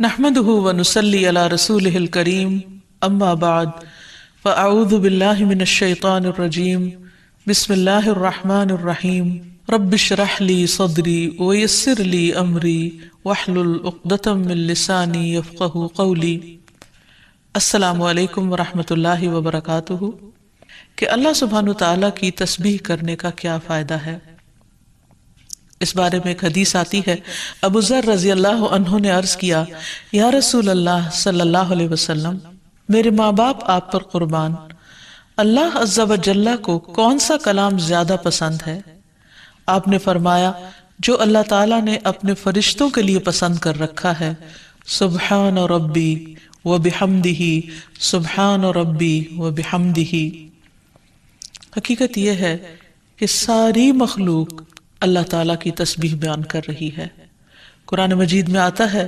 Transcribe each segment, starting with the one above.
نحمده ونصلي على رسوله الكريم اما بعد فاعوذ بالله من الشيطان الرجيم بسم الله الرحمن الرحيم رب اشرح لي صدري ويسر لي امري واحلل عقدة من لساني يفقهوا قولي۔ السلام علیکم ورحمۃ اللہ وبرکاتہ۔ کہ اللہ سبحانہ تعالیٰ کی تسبیح کرنے کا کیا فائدہ ہے، اس بارے میں ایک حدیث آتی ہے۔ ابو ذر رضی اللہ عنہ نے عرض کیا، یا رسول اللہ صلی اللہ علیہ وسلم، میرے ماں باپ آپ پر قربان، اللہ عز و جل کو کون سا کلام زیادہ پسند ہے؟ آپ نے فرمایا، جو اللہ تعالیٰ نے اپنے فرشتوں کے لیے پسند کر رکھا ہے، سبحان ربی و بحمدہ، سبحان ربی و بحمدہ۔ حقیقت یہ ہے کہ ساری مخلوق اللہ تعالیٰ کی تسبیح بیان کر رہی ہے۔ قرآن مجید میں آتا ہے،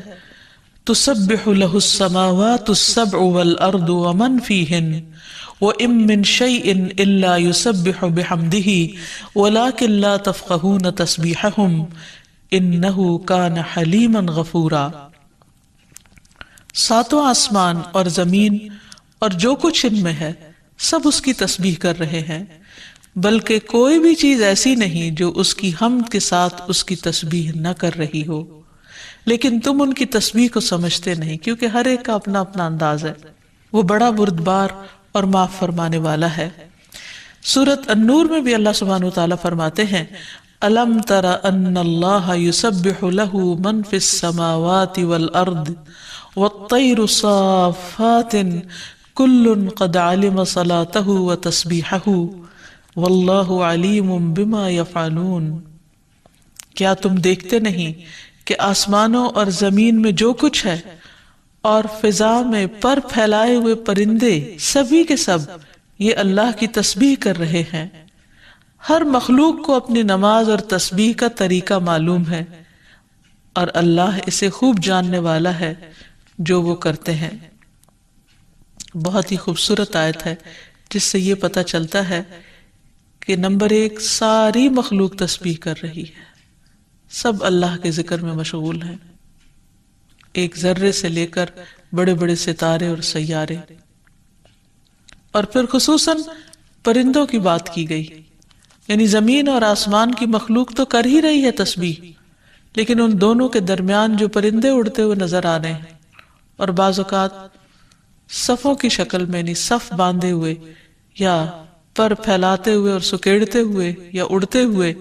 تسبح لہ السماوات السبع والارض ومن فیہن وَإِن مِّن شَيْءٍ إِلَّا يُسَبِّحُ بِحَمْدِهِ وَلَٰكِن لَّا تَفْقَهُونَ تَسْبِيحَهُمْ إِنَّهُ كَانَ حَلِيمًا غَفُورًا۔ ساتوں آسمان اور زمین اور جو کچھ ان میں ہے سب اس کی تسبیح کر رہے ہیں، بلکہ کوئی بھی چیز ایسی نہیں جو اس کی حمد کے ساتھ اس کی تسبیح نہ کر رہی ہو، لیکن تم ان کی تسبیح کو سمجھتے نہیں، کیونکہ ہر ایک کا اپنا اپنا انداز ہے۔ وہ بڑا بردبار اور معاف فرمانے والا ہے۔ سورۃ النور میں بھی اللہ سبحانہ وتعالیٰ فرماتے ہیں، أَلَمْ تَرَ أَنَّ اللَّهَ يُسَبِّحُ لَهُ مَنْ فِي السَّمَاوَاتِ وَالْأَرْضِ وَالطَّيْرُ صَافَّاتٍ كُلٌّ قَدْ عَلِمَ صَلَاتَهُ وَتَسْبِيحَهُ وَاللَّهُ عَلِيمٌ بِمَا يَفْعَلُونَ۔ کیا تم دیکھتے نہیں کہ آسمانوں اور زمین میں جو کچھ ہے اور فضا میں پر پھیلائے ہوئے پرندے سبھی کے سب یہ اللہ کی تسبیح کر رہے ہیں۔ ہر مخلوق کو اپنی نماز اور تسبیح کا طریقہ معلوم ہے، اور اللہ اسے خوب جاننے والا ہے جو وہ کرتے ہیں۔ بہت ہی خوبصورت آیت ہے جس سے یہ پتہ چلتا ہے کہ نمبر ایک، ساری مخلوق تسبیح کر رہی ہے، سب اللہ کے ذکر میں مشغول ہیں، ایک ذرے سے لے کر بڑے بڑے ستارے اور سیارے۔ اور پھر خصوصاً پرندوں کی بات کی گئی، یعنی زمین اور آسمان کی مخلوق تو کر ہی رہی ہے تسبیح، لیکن ان دونوں کے درمیان جو پرندے اڑتے ہوئے نظر آ رہے ہیں، اور بعض اوقات صفوں کی شکل میں، یعنی صف باندھے ہوئے یا پر پھیلاتے ہوئے اور سکیڑتے ہوئے یا اڑتے ہوئے،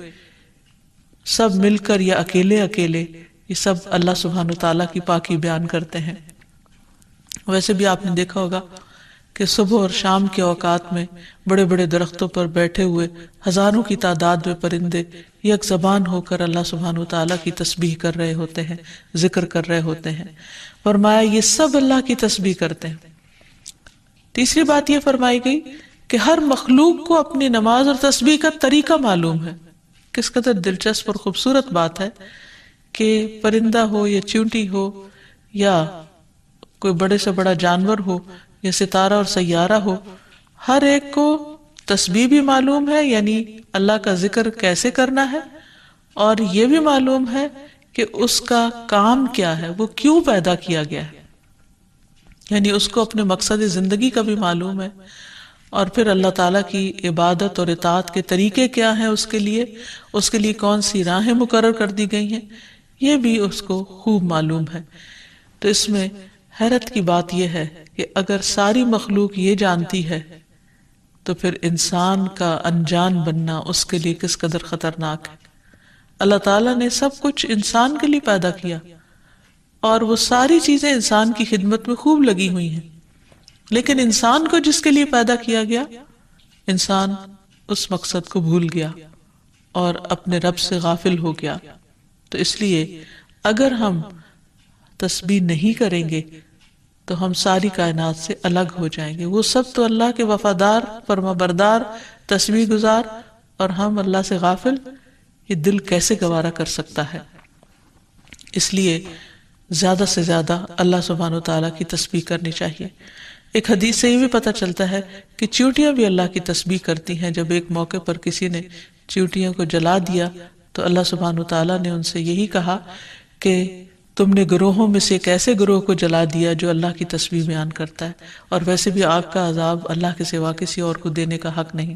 سب مل کر یا اکیلے اکیلے، یہ سب اللہ سبحانہ تعالیٰ کی پاکی بیان کرتے ہیں۔ ویسے بھی آپ نے دیکھا ہوگا کہ صبح اور شام کے اوقات میں بڑے بڑے درختوں پر بیٹھے ہوئے ہزاروں کی تعداد میں پرندے یک زبان ہو کر اللہ سبحانہ تعالیٰ کی تسبیح کر رہے ہوتے ہیں، ذکر کر رہے ہوتے ہیں۔ فرمایا یہ سب اللہ کی تسبیح کرتے ہیں۔ تیسری بات یہ فرمائی گئی کہ ہر مخلوق کو اپنی نماز اور تسبیح کا طریقہ معلوم ہے۔ کس قدر دلچسپ اور خوبصورت بات ہے کہ پرندہ ہو یا چیونٹی ہو یا کوئی بڑے سے بڑا جانور ہو یا ستارہ اور سیارہ ہو، ہر ایک کو تسبیح بھی معلوم ہے، یعنی اللہ کا ذکر کیسے کرنا ہے، اور یہ بھی معلوم ہے کہ اس کا کام کیا ہے، وہ کیوں پیدا کیا گیا ہے، یعنی اس کو اپنے مقصد زندگی کا بھی معلوم ہے، اور پھر اللہ تعالیٰ کی عبادت اور اطاعت کے طریقے کیا ہیں، اس کے لیے کون سی راہیں مقرر کر دی گئی ہیں، یہ بھی اس کو خوب معلوم ہے۔ تو اس میں حیرت کی بات یہ ہے کہ اگر ساری مخلوق یہ جانتی ہے تو پھر انسان کا انجان بننا اس کے لیے کس قدر خطرناک ہے۔ اللہ تعالیٰ نے سب کچھ انسان کے لیے پیدا کیا، اور وہ ساری چیزیں انسان کی خدمت میں خوب لگی ہوئی ہیں، لیکن انسان کو جس کے لیے پیدا کیا گیا، انسان اس مقصد کو بھول گیا اور اپنے رب سے غافل ہو گیا۔ تو اس لیے اگر ہم تسبیح نہیں کریں گے تو ہم ساری کائنات سے الگ ہو جائیں گے۔ وہ سب تو اللہ کے وفادار، فرمانبردار، تسبیح گزار، اور ہم اللہ سے غافل، یہ دل کیسے گوارا کر سکتا ہے؟ اس لیے زیادہ سے زیادہ اللہ سبحانہ و تعالیٰ کی تسبیح کرنی چاہیے۔ ایک حدیث سے یہ بھی پتہ چلتا ہے کہ چیونٹیاں بھی اللہ کی تسبیح کرتی ہیں۔ جب ایک موقع پر کسی نے چیونٹیوں کو جلا دیا تو اللہ سبحانہ و تعالیٰ نے ان سے یہی کہا کہ تم نے گروہوں میں سے ایک ایسے گروہ کو جلا دیا جو اللہ کی تسبیح بیان کرتا ہے، اور ویسے بھی آگ کا عذاب اللہ کے سوا کسی اور کو دینے کا حق نہیں۔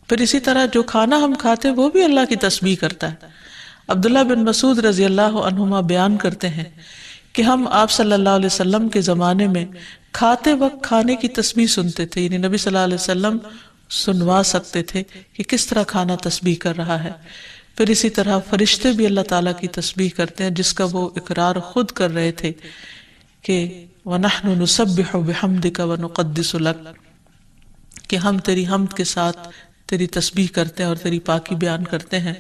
پھر اسی طرح جو کھانا ہم کھاتے ہیں وہ بھی اللہ کی تسبیح کرتا ہے۔ عبداللہ بن مسعود رضی اللہ عنہما بیان کرتے ہیں کہ ہم آپ صلی اللہ علیہ وسلم کے زمانے میں کھاتے وقت کھانے کی تسبیح سنتے تھے، یعنی نبی صلی اللہ علیہ وسلم سنوا سکتے تھے کہ کس طرح کھانا تسبیح کر رہا ہے۔ پھر اسی طرح فرشتے بھی اللہ تعالیٰ کی تسبیح کرتے ہیں، جس کا وہ اقرار خود کر رہے تھے کہ وَنَحْنُ نُسَبِّحُ بِحَمْدِكَ وَنُقَدِّسُ لَكَ، کہ ہم تیری حمد کے ساتھ تیری تسبیح کرتے ہیں اور تیری پاکی بیان کرتے ہیں۔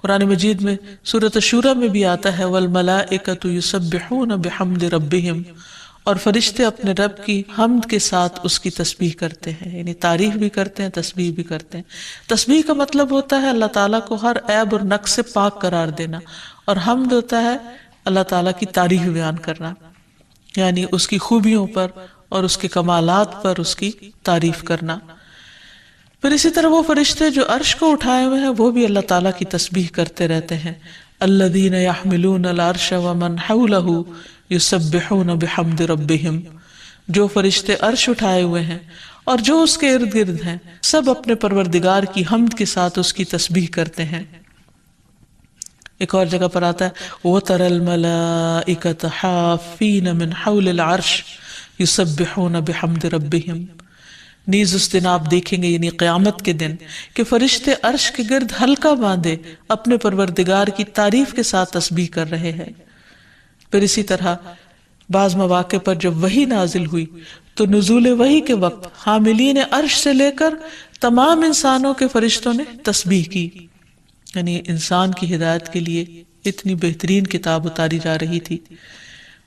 قرآن مجید میں سورۃ الشورى میں بھی آتا ہے وَالْمَلَائِكَةُ يُسَبِّحُونَ بِحَمْدِ رَبِّهِمْ، اور فرشتے اپنے رب کی حمد کے ساتھ اس کی تسبیح کرتے ہیں، یعنی تعریف بھی کرتے ہیں، تسبیح بھی کرتے ہیں۔ تسبیح کا مطلب ہوتا ہے اللہ تعالیٰ کو ہر عیب اور نقص سے پاک قرار دینا، اور حمد ہوتا ہے اللہ تعالیٰ کی تعریف بیان کرنا، یعنی اس کی خوبیوں پر اور اس کے کمالات پر اس کی تعریف کرنا۔ پھر اسی طرح وہ فرشتے جو عرش کو اٹھائے ہوئے ہیں وہ بھی اللہ تعالیٰ کی تسبیح کرتے رہتے ہیں۔ الذین یحملون العرش ومن حولہ یسبحون بحمد ربہم، جو فرشتے عرش اٹھائے ہوئے ہیں اور جو اس کے ارد گرد ہیں سب اپنے پروردگار کی حمد کے ساتھ اس کی تسبیح کرتے ہیں۔ ایک اور جگہ پر آتا ہے وَتَرَى الْمَلَائِكَةَ حَافِّينَ مِنْ حَوْلِ الْعَرْشِ يُسَبِّحُونَ بِحَمْدِ رَبِّهِمْ، نیز اس دن آپ دیکھیں گے یعنی قیامت کے دن کہ فرشتے عرش کے گرد حلقہ باندھے اپنے پروردگار کی تعریف کے ساتھ تسبیح کر رہے ہیں۔ پھر اسی طرح بعض مواقع پر جب وحی نازل ہوئی تو نزول وحی کے وقت حاملین عرش سے لے کر تمام انسانوں کے فرشتوں نے تسبیح کی، یعنی انسان کی ہدایت کے لیے اتنی بہترین کتاب اتاری جا رہی تھی۔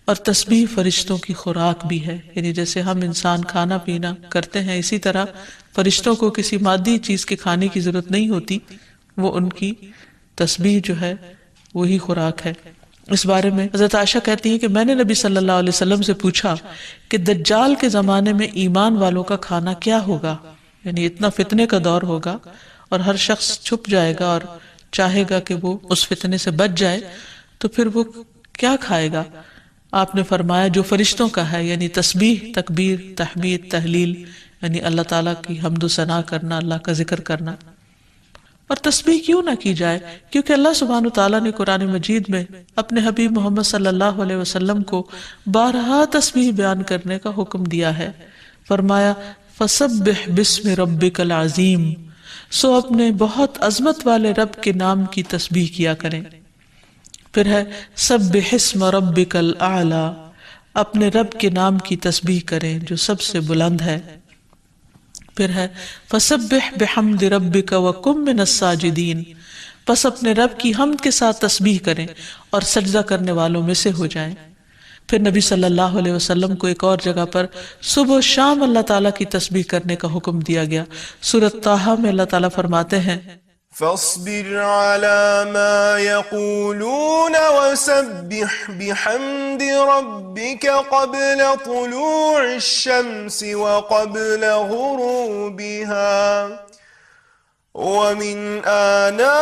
اور تسبیح فرشتوں کی خوراک بھی ہے، یعنی جیسے ہم انسان کھانا پینا کرتے ہیں اسی طرح فرشتوں کو کسی مادی چیز کے کھانے کی ضرورت نہیں ہوتی، وہ ان کی تسبیح جو ہے وہی خوراک ہے۔ اس بارے میں حضرت عائشہ کہتی ہیں کہ میں نے نبی صلی اللہ علیہ وسلم سے پوچھا کہ دجال کے زمانے میں ایمان والوں کا کھانا کیا ہوگا، یعنی اتنا فتنے کا دور ہوگا اور ہر شخص چھپ جائے گا اور چاہے گا کہ وہ اس فتنے سے بچ جائے، تو پھر وہ کیا کھائے گا؟ آپ نے فرمایا جو فرشتوں کا ہے، یعنی تسبیح، تکبیر، تحمید، تحلیل، یعنی اللہ تعالیٰ کی حمد و ثنا کرنا، اللہ کا ذکر کرنا۔ اور تسبیح کیوں نہ کی جائے؟ کیونکہ اللہ سبحانہ وتعالیٰ نے قرآن مجید میں اپنے حبیب محمد صلی اللہ علیہ وسلم کو بارہا تسبیح بیان کرنے کا حکم دیا ہے۔ فرمایا فَسَبِّحْ بِاسْمِ رَبِّكَ الْعَظِيمِ، سو اپنے بہت عظمت والے رب کے نام کی تسبیح کیا کریں۔ پھر ہے سبح اسم ربک الاعلی، اپنے رب کے نام کی تسبیح کریں جو سب سے بلند ہے۔ پھر ہے فسبح بحمد ربک وکن من الساجدین، پس اپنے رب کی حمد کے ساتھ تسبیح کریں اور سجدہ کرنے والوں میں سے ہو جائیں۔ پھر نبی صلی اللہ علیہ وسلم کو ایک اور جگہ پر صبح و شام اللہ تعالیٰ کی تسبیح کرنے کا حکم دیا گیا۔ سورۃ طٰہٰ میں اللہ تعالیٰ فرماتے ہیں فاصبر على ما يقولون وسبح بحمد ربك قبل طلوع الشمس وقبل غروبها ومن آناء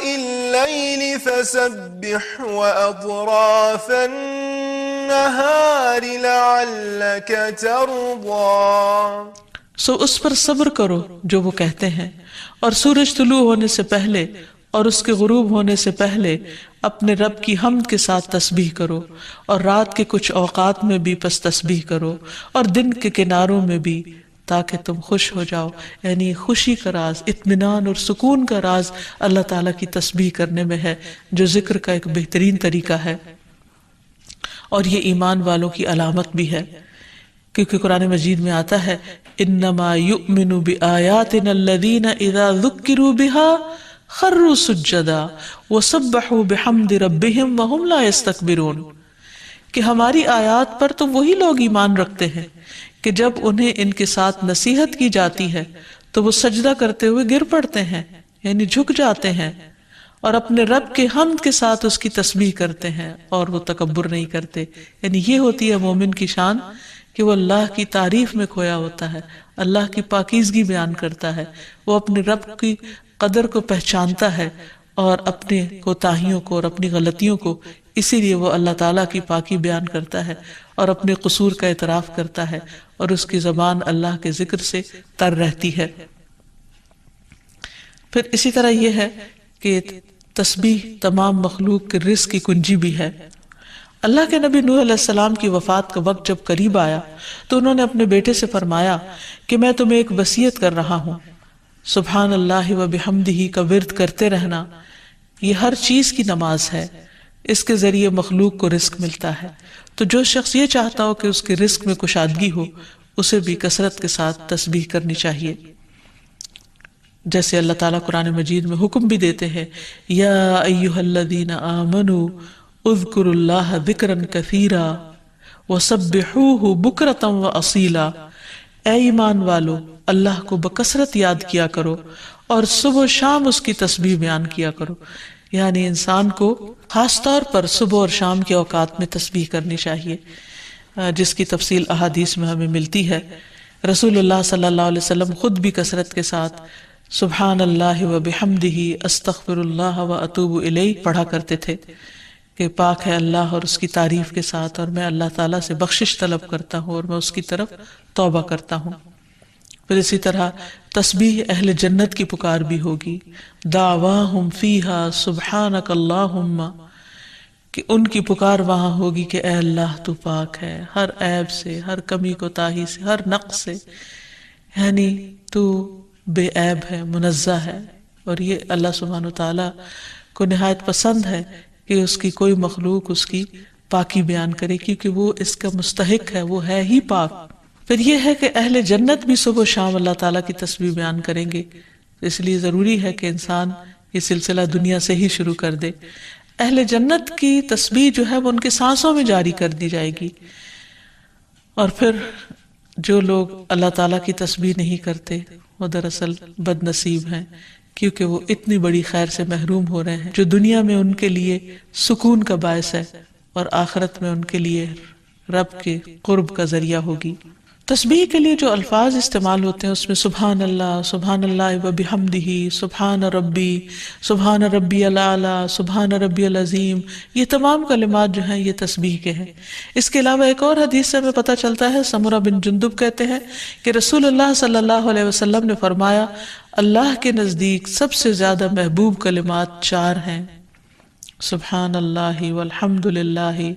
الليل فسبح وأطراف النهار لعلك ترضى۔ سو اس پر صبر کرو جو وہ کہتے ہیں، اور سورج طلوع ہونے سے پہلے اور اس کے غروب ہونے سے پہلے اپنے رب کی حمد کے ساتھ تسبیح کرو، اور رات کے کچھ اوقات میں بھی پس تسبیح کرو، اور دن کے کناروں میں بھی، تاکہ تم خوش ہو جاؤ۔ یعنی خوشی کا راز، اطمینان اور سکون کا راز اللہ تعالیٰ کی تسبیح کرنے میں ہے، جو ذکر کا ایک بہترین طریقہ ہے، اور یہ ایمان والوں کی علامت بھی ہے، کیونکہ قرآن مجید میں آتا ہے انما یؤمن بآیاتنا الذین اذا ذکروا بها خروا سجدا وسبحوا بحمد ربهم وهم لا يستكبرون، کہ ہماری آیات پر تو وہی لوگ ایمان رکھتے ہیں کہ جب انہیں ان کے ساتھ نصیحت کی جاتی ہے تو وہ سجدہ کرتے ہوئے گر پڑتے ہیں، یعنی جھک جاتے ہیں، اور اپنے رب کے حمد کے ساتھ اس کی تسبیح کرتے ہیں اور وہ تکبر نہیں کرتے۔ یعنی یہ ہوتی ہے مومن کی شان کہ وہ اللہ کی تعریف میں کھویا ہوتا ہے، اللہ کی پاکیزگی بیان کرتا ہے، وہ اپنے رب کی قدر کو پہچانتا ہے اور اپنے کوتاہیوں کو اور اپنی غلطیوں کو، اسی لیے وہ اللہ تعالیٰ کی پاکی بیان کرتا ہے اور اپنے قصور کا اعتراف کرتا ہے، اور اس کی زبان اللہ کے ذکر سے تر رہتی ہے۔ پھر اسی طرح یہ ہے کہ تسبیح تمام مخلوق کے رزق کی کنجی بھی ہے۔ اللہ کے نبی نوح علیہ السلام کی وفات کا وقت جب قریب آیا تو انہوں نے اپنے بیٹے سے فرمایا کہ میں تمہیں ایک وصیت کر رہا ہوں، سبحان اللہ و بحمدہ کا ورد کرتے رہنا، یہ ہر چیز کی نماز ہے، اس کے ذریعے مخلوق کو رزق ملتا ہے، تو جو شخص یہ چاہتا ہو کہ اس کے رزق میں کشادگی ہو، اسے بھی کثرت کے ساتھ تسبیح کرنی چاہیے۔ جیسے اللہ تعالیٰ قرآن مجید میں حکم بھی دیتے ہیں، یا ایھا الذین آمنوا اذکروا اللہ ذکرا کثیرا وسبحوہ بکرۃ واصیلا، اے ایمان والو اللہ کو بکثرت یاد کیا کرو اور صبح و شام اس کی تسبیح بیان کیا کرو۔ یعنی انسان کو خاص طور پر صبح اور شام کے اوقات میں تسبیح کرنی چاہیے، جس کی تفصیل احادیث میں ہمیں ملتی ہے۔ رسول اللہ صلی اللہ علیہ وسلم خود بھی کثرت کے ساتھ سبحان اللہ و بحمدہ استغفر اللہ و اتوب الیہ پڑھا کرتے تھے کہ پاک ہے اللہ اور اس کی تعریف کے ساتھ، اور میں اللہ تعالیٰ سے بخشش طلب کرتا ہوں اور میں اس کی طرف توبہ کرتا ہوں۔ پھر اسی طرح تسبیح اہل جنت کی پکار بھی ہوگی، دعواہم فیہا سبحانک اللہم، کہ ان کی پکار وہاں ہوگی کہ اے اللہ تو پاک ہے ہر عیب سے، ہر کمی کوتاہی سے، ہر نقص سے، یعنی تو بے عیب ہے، منزہ ہے۔ اور یہ اللہ سبحانہ وتعالیٰ کو نہایت پسند ہے کہ اس کی کوئی مخلوق اس کی پاکی بیان کرے، کیونکہ وہ اس کا مستحق ہے، وہ ہے ہی پاک۔ پھر یہ ہے کہ اہل جنت بھی صبح و شام اللہ تعالیٰ کی تسبیح بیان کریں گے، اس لیے ضروری ہے کہ انسان یہ سلسلہ دنیا سے ہی شروع کر دے۔ اہل جنت کی تسبیح جو ہے وہ ان کے سانسوں میں جاری کر دی جائے گی، اور پھر جو لوگ اللہ تعالیٰ کی تسبیح نہیں کرتے وہ دراصل بد نصیب ہیں، کیونکہ وہ اتنی بڑی خیر سے محروم ہو رہے ہیں جو دنیا میں ان کے لیے سکون کا باعث ہے اور آخرت میں ان کے لیے رب کے قرب کا ذریعہ ہوگی۔ تسبیح کے لیے جو الفاظ استعمال ہوتے ہیں اس میں سبحان اللہ و بحمدہ، سبحان ربی الاعلی، سبحان ربی العظیم، یہ تمام کلمات جو ہیں یہ تسبیح کے ہیں۔ اس کے علاوہ ایک اور حدیث سے ہمیں پتہ چلتا ہے، سمرہ بن جندب کہتے ہیں کہ رسول اللہ صلی اللہ علیہ وسلم نے فرمایا، اللہ کے نزدیک سب سے زیادہ محبوب کلمات 4 ہیں، سبحان اللہ والحمد للہ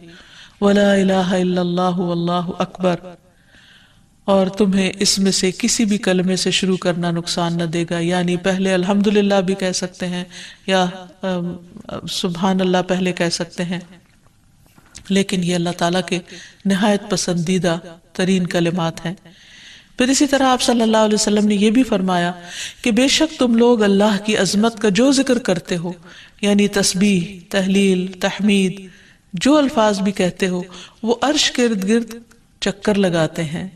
ولا الہ الا اللہ واللہ اکبر، اور تمہیں اس میں سے کسی بھی کلمے سے شروع کرنا نقصان نہ دے گا، یعنی پہلے الحمدللہ بھی کہہ سکتے ہیں یا سبحان اللہ پہلے کہہ سکتے ہیں، لیکن یہ اللہ تعالیٰ کے نہایت پسندیدہ ترین کلمات ہیں۔ پھر اسی طرح آپ صلی اللہ علیہ وسلم نے یہ بھی فرمایا کہ بے شک تم لوگ اللہ کی عظمت کا جو ذکر کرتے ہو، یعنی تسبیح، تحلیل، تحمید، جو الفاظ بھی کہتے ہو، وہ عرش کے ارد گرد چکر لگاتے ہیں،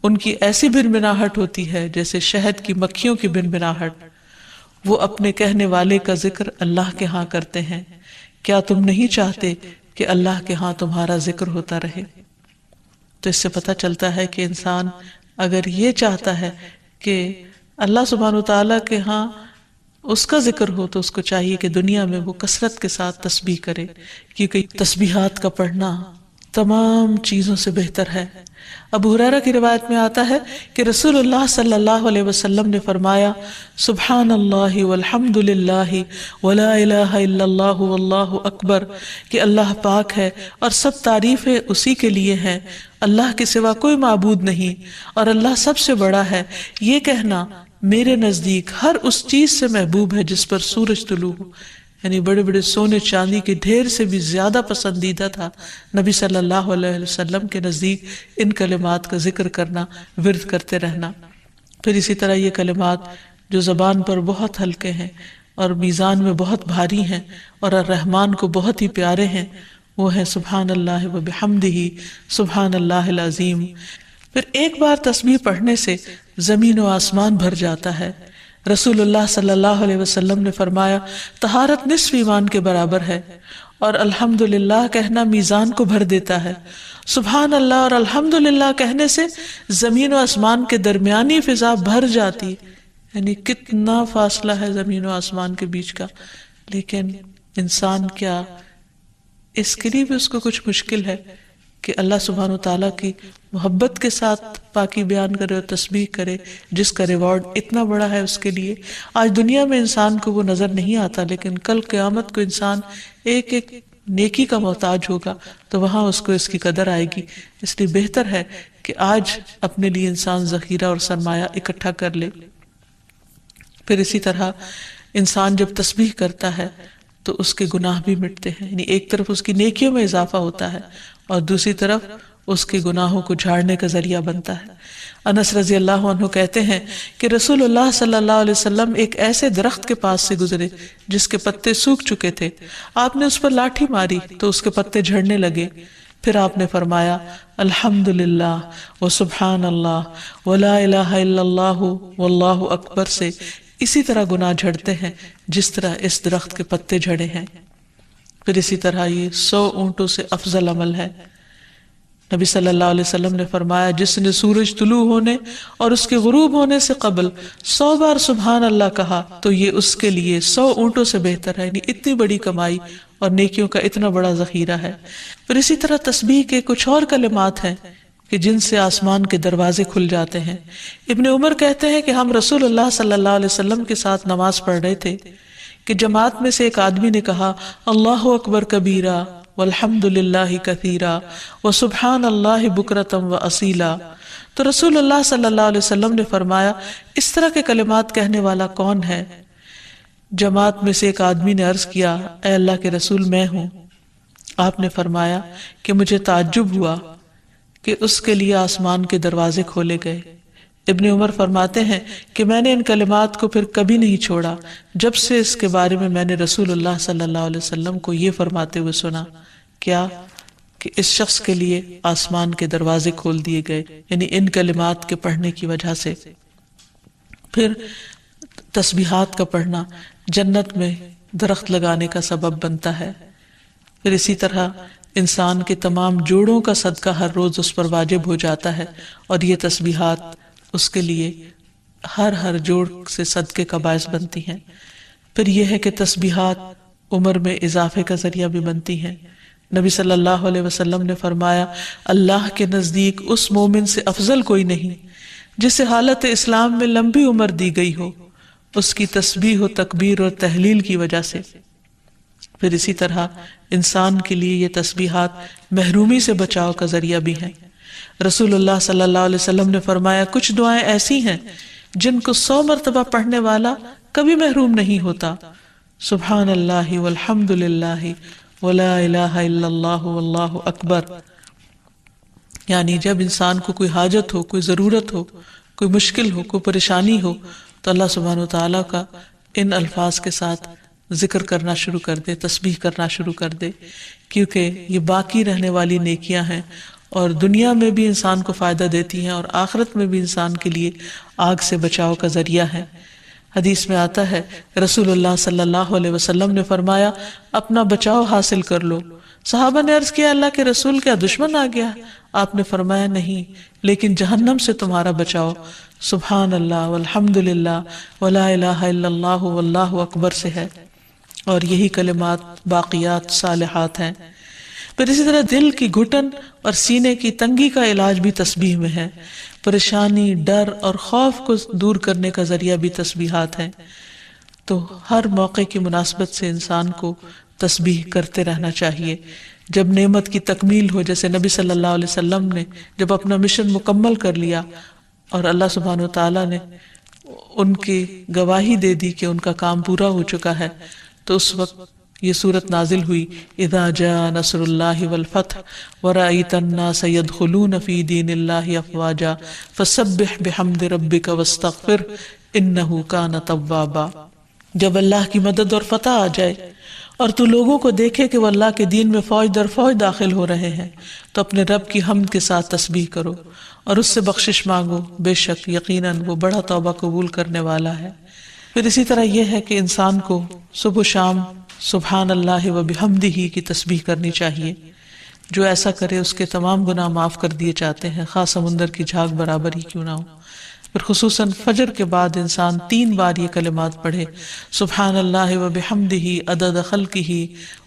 ان کی ایسی بنبناہٹ ہوتی ہے جیسے شہد کی مکھیوں کی بنبناہٹ، وہ اپنے کہنے والے کا ذکر اللہ کے ہاں کرتے ہیں، کیا تم نہیں چاہتے کہ اللہ کے ہاں تمہارا ذکر ہوتا رہے؟ تو اس سے پتہ چلتا ہے کہ انسان اگر یہ چاہتا ہے کہ اللہ سبحانہ وتعالیٰ کے ہاں اس کا ذکر ہو تو اس کو چاہیے کہ دنیا میں وہ کثرت کے ساتھ تسبیح کرے، کیونکہ تسبیحات کا پڑھنا تمام چیزوں سے بہتر ہے۔ ابو ہریرہ کی روایت میں آتا ہے کہ رسول اللہ صلی اللہ علیہ وسلم نے فرمایا، سبحان اللہ والحمد للہ ولا الہ الا اللہ واللہ اکبر، کہ اللہ پاک ہے اور سب تعریفیں اسی کے لیے ہیں، اللہ کے سوا کوئی معبود نہیں اور اللہ سب سے بڑا ہے، یہ کہنا میرے نزدیک ہر اس چیز سے محبوب ہے جس پر سورج طلوع ہو، یعنی بڑے بڑے سونے چاندی کے ڈھیر سے بھی زیادہ پسندیدہ تھا نبی صلی اللہ علیہ وسلم کے نزدیک ان کلمات کا ذکر کرنا، ورد کرتے رہنا۔ پھر اسی طرح یہ کلمات جو زبان پر بہت ہلکے ہیں اور میزان میں بہت بھاری ہیں اور الرحمن کو بہت ہی پیارے ہیں، وہ ہیں سبحان اللہ و بحمدہ، سبحان اللہ العظیم۔ پھر ایک بار تسبیح پڑھنے سے زمین و آسمان بھر جاتا ہے۔ رسول اللہ صلی اللہ علیہ وسلم نے فرمایا، طہارت نصف ایمان کے برابر ہے، اور الحمدللہ کہنا میزان کو بھر دیتا ہے۔ سبحان اللہ اور الحمدللہ کہنے سے زمین و آسمان کے درمیانی فضا بھر جاتی، یعنی کتنا فاصلہ ہے زمین و آسمان کے بیچ کا، لیکن انسان کیا اس کے لیے بھی اس کو کچھ مشکل ہے کہ اللہ سبحانہ وتعالیٰ کی محبت کے ساتھ پاکی بیان کرے اور تسبیح کرے، جس کا ریوارڈ اتنا بڑا ہے اس کے لیے؟ آج دنیا میں انسان کو وہ نظر نہیں آتا، لیکن کل قیامت کو انسان ایک ایک نیکی کا محتاج ہوگا تو وہاں اس کو اس کی قدر آئے گی. اس لیے بہتر ہے کہ آج اپنے لیے انسان ذخیرہ اور سرمایہ اکٹھا کر لے. پھر اسی طرح انسان جب تسبیح کرتا ہے تو اس کے گناہ بھی مٹتے ہیں، یعنی ایک طرف اس کی نیکیوں میں اضافہ ہوتا ہے اور دوسری طرف اس کے گناہوں کو جھاڑنے کا ذریعہ بنتا ہے. انس رضی اللہ عنہ کہتے ہیں کہ رسول اللہ صلی اللہ علیہ وسلم ایک ایسے درخت کے پاس سے گزرے جس کے پتے سوکھ چکے تھے. آپ نے اس پر لاٹھی ماری تو اس کے پتے جھڑنے لگے. پھر آپ نے فرمایا الحمدللہ وسبحان اللہ ولا الہ الا اللہ واللہ اکبر سے اسی طرح گناہ جھڑتے ہیں جس طرح اس درخت کے پتے جھڑے ہیں. پھر اسی طرح یہ 100 اونٹوں سے افضل عمل ہے. نبی صلی اللہ علیہ وسلم نے فرمایا جس نے سورج طلوع ہونے اور اس کے غروب ہونے سے قبل 100 بار سبحان اللہ کہا تو یہ اس کے لیے 100 اونٹوں سے بہتر ہے. یعنی اتنی بڑی کمائی اور نیکیوں کا اتنا بڑا ذخیرہ ہے. پھر اسی طرح تسبیح کے کچھ اور کلمات ہیں کہ جن سے آسمان کے دروازے کھل جاتے ہیں. ابن عمر کہتے ہیں کہ ہم رسول اللہ صلی اللہ علیہ وسلم کے ساتھ نماز پڑھ رہے تھے کہ جماعت میں سے ایک آدمی نے کہا اللہ اکبر کبیرہ والحمد للہ کثیرا وسبحان اللہ بکرۃ واصیلا. تو رسول اللہ صلی اللہ علیہ وسلم نے فرمایا اس طرح کے کلمات کہنے والا کون ہے؟ جماعت میں سے ایک آدمی نے عرض کیا اے اللہ کے رسول میں ہوں. آپ نے فرمایا کہ مجھے تعجب ہوا کہ اس کے لیے آسمان کے دروازے کھولے گئے. ابن عمر فرماتے ہیں کہ میں نے ان کلمات کو پھر کبھی نہیں چھوڑا جب سے اس کے بارے میں میں نے رسول اللہ صلی اللہ علیہ وسلم کو یہ فرماتے ہوئے سنا کیا کہ اس شخص کے لیے آسمان کے دروازے کھول دیے گئے، یعنی ان کلمات کے پڑھنے کی وجہ سے. پھر تسبیحات کا پڑھنا جنت میں درخت لگانے کا سبب بنتا ہے. پھر اسی طرح انسان کے تمام جوڑوں کا صدقہ ہر روز اس پر واجب ہو جاتا ہے اور یہ تسبیحات اس کے لیے ہر جوڑ سے صدقے کا باعث بنتی ہیں. پھر یہ ہے کہ تسبیحات عمر میں اضافے کا ذریعہ بھی بنتی ہیں. نبی صلی اللہ علیہ وسلم نے فرمایا اللہ کے نزدیک اس مومن سے افضل کوئی نہیں جسے حالت اسلام میں لمبی عمر دی گئی ہو اس کی تسبیح و تکبیر اور تحلیل کی وجہ سے. پھر اسی طرح انسان کے لیے یہ تسبیحات محرومی سے بچاؤ کا ذریعہ بھی ہیں. رسول اللہ صلی اللہ علیہ وسلم نے فرمایا کچھ دعائیں ایسی ہیں جن کو 100 مرتبہ پڑھنے والا کبھی محروم نہیں ہوتا. سبحان اللہ والحمد للہ ولا الہ الا اللہ واللہ اکبر. یعنی جب انسان کو کوئی حاجت ہو، کوئی ضرورت ہو، کوئی مشکل ہو، کوئی پریشانی ہو تو اللہ سبحانہ وتعالیٰ کا ان الفاظ کے ساتھ ذکر کرنا شروع کر دے، تسبیح کرنا شروع کر دے، کیونکہ یہ باقی رہنے والی نیکیاں ہیں اور دنیا میں بھی انسان کو فائدہ دیتی ہیں اور آخرت میں بھی انسان کے لیے آگ سے بچاؤ کا ذریعہ ہے. حدیث میں آتا ہے رسول اللہ صلی اللہ علیہ وسلم نے فرمایا اپنا بچاؤ حاصل کر لو. صحابہ نے عرض کیا اللہ کے رسول کیا دشمن آ گیا؟ آپ نے فرمایا نہیں، لیکن جہنم سے تمہارا بچاؤ سبحان اللہ والحمد للہ ولا الہ الا اللہ واللہ اکبر سے ہے. اور یہی کلمات باقیات صالحات ہیں. پھر اسی طرح دل کی گھٹن اور سینے کی تنگی کا علاج بھی تسبیح میں ہے. پریشانی، ڈر اور خوف کو دور کرنے کا ذریعہ بھی تسبیحات ہیں. تو ہر موقع کی مناسبت سے انسان کو تسبیح کرتے رہنا چاہیے. جب نعمت کی تکمیل ہو، جیسے نبی صلی اللہ علیہ وسلم نے جب اپنا مشن مکمل کر لیا اور اللہ سبحانہ وتعالیٰ نے ان کی گواہی دے دی کہ ان کا کام پورا ہو چکا ہے، تو اس وقت یہ صورت نازل ہوئی اذا جاء نصر اللہ والفتح ورأیت الناس يدخلون فی دین اللہ افواجا فسبح بحمد ربک واستغفر انہ کان توابا. جب اللہ کی مدد اور فتح آ جائے اور تو لوگوں کو دیکھے کہ وہ اللہ کے دین میں فوج در فوج داخل ہو رہے ہیں تو اپنے رب کی حمد کے ساتھ تسبیح کرو اور اس سے بخشش مانگو، بے شک یقیناً وہ بڑا توبہ قبول کرنے والا ہے. پھر اسی طرح یہ ہے کہ انسان کو صبح و شام سبحان اللہ و بحمدہ کی تسبیح کرنی چاہیے. جو ایسا کرے اس کے تمام گناہ معاف کر دیے جاتے ہیں، خاص سمندر کی جھاگ برابر ہی کیوں نہ ہو. پھر خصوصاً فجر کے بعد انسان 3 بار یہ کلمات پڑھے، سبحان اللہ و بحمدہ عدد خلقہ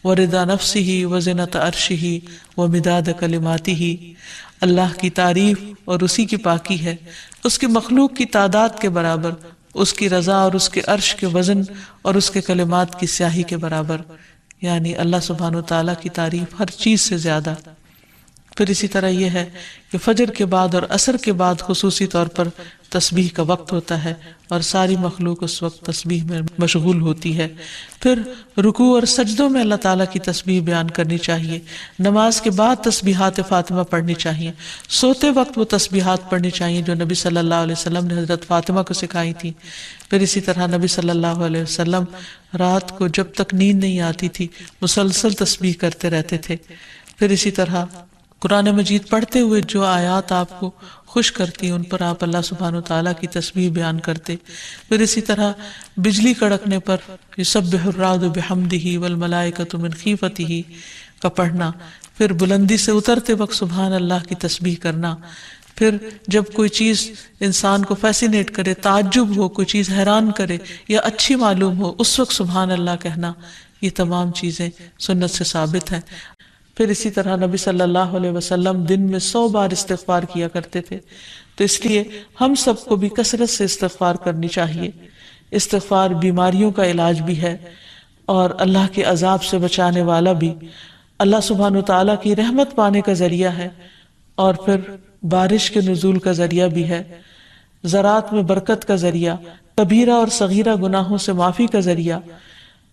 و رضا نفسہ و زنۃ عرشہ و مداد کلماتہ، اللہ کی تعریف اور اسی کی پاکی ہے، اس کی مخلوق کی تعداد کے برابر، اس کی رضا اور اس کے عرش کے وزن اور اس کے کلمات کی سیاہی کے برابر، یعنی اللہ سبحانہ وتعالیٰ کی تعریف ہر چیز سے زیادہ۔ پھر اسی طرح یہ ہے کہ فجر کے بعد اور عصر کے بعد خصوصی طور پر تسبیح کا وقت ہوتا ہے اور ساری مخلوق اس وقت تسبیح میں مشغول ہوتی ہے۔ پھر رکوع اور سجدوں میں اللہ تعالیٰ کی تسبیح بیان کرنی چاہیے، نماز کے بعد تسبیحات فاطمہ پڑھنی چاہیے، سوتے وقت وہ تسبیحات پڑھنی چاہیے جو نبی صلی اللہ علیہ وسلم نے حضرت فاطمہ کو سکھائی تھی۔ پھر اسی طرح نبی صلی اللہ علیہ وسلم رات کو جب تک نیند نہیں آتی تھی مسلسل تسبیح کرتے رہتے تھے۔ پھر اسی طرح قرآن مجید پڑھتے ہوئے جو آیات آپ کو خوش کرتی ان پر آپ اللہ سبحانہ وتعالیٰ کی تسبیح بیان کرتے۔ پھر اسی طرح بجلی کڑکنے پر یسبح الرعد بحمدہ والملائکۃ من خیفتہ کا پڑھنا، پھر بلندی سے اترتے وقت سبحان اللہ کی تسبیح کرنا، پھر جب کوئی چیز انسان کو فیسینیٹ کرے، تعجب ہو، کوئی چیز حیران کرے یا اچھی معلوم ہو، اس وقت سبحان اللہ کہنا، یہ تمام چیزیں سنت سے ثابت ہیں۔ پھر اسی طرح نبی صلی اللہ علیہ وسلم دن میں 100 بار استغفار کیا کرتے تھے، تو اس لیے ہم سب کو بھی کثرت سے استغفار کرنی چاہیے۔ استغفار بیماریوں کا علاج بھی ہے اور اللہ کے عذاب سے بچانے والا بھی، اللہ سبحانہ وتعالیٰ کی رحمت پانے کا ذریعہ ہے، اور پھر بارش کے نزول کا ذریعہ بھی ہے، زراعت میں برکت کا ذریعہ، کبیرہ اور صغیرہ گناہوں سے معافی کا ذریعہ،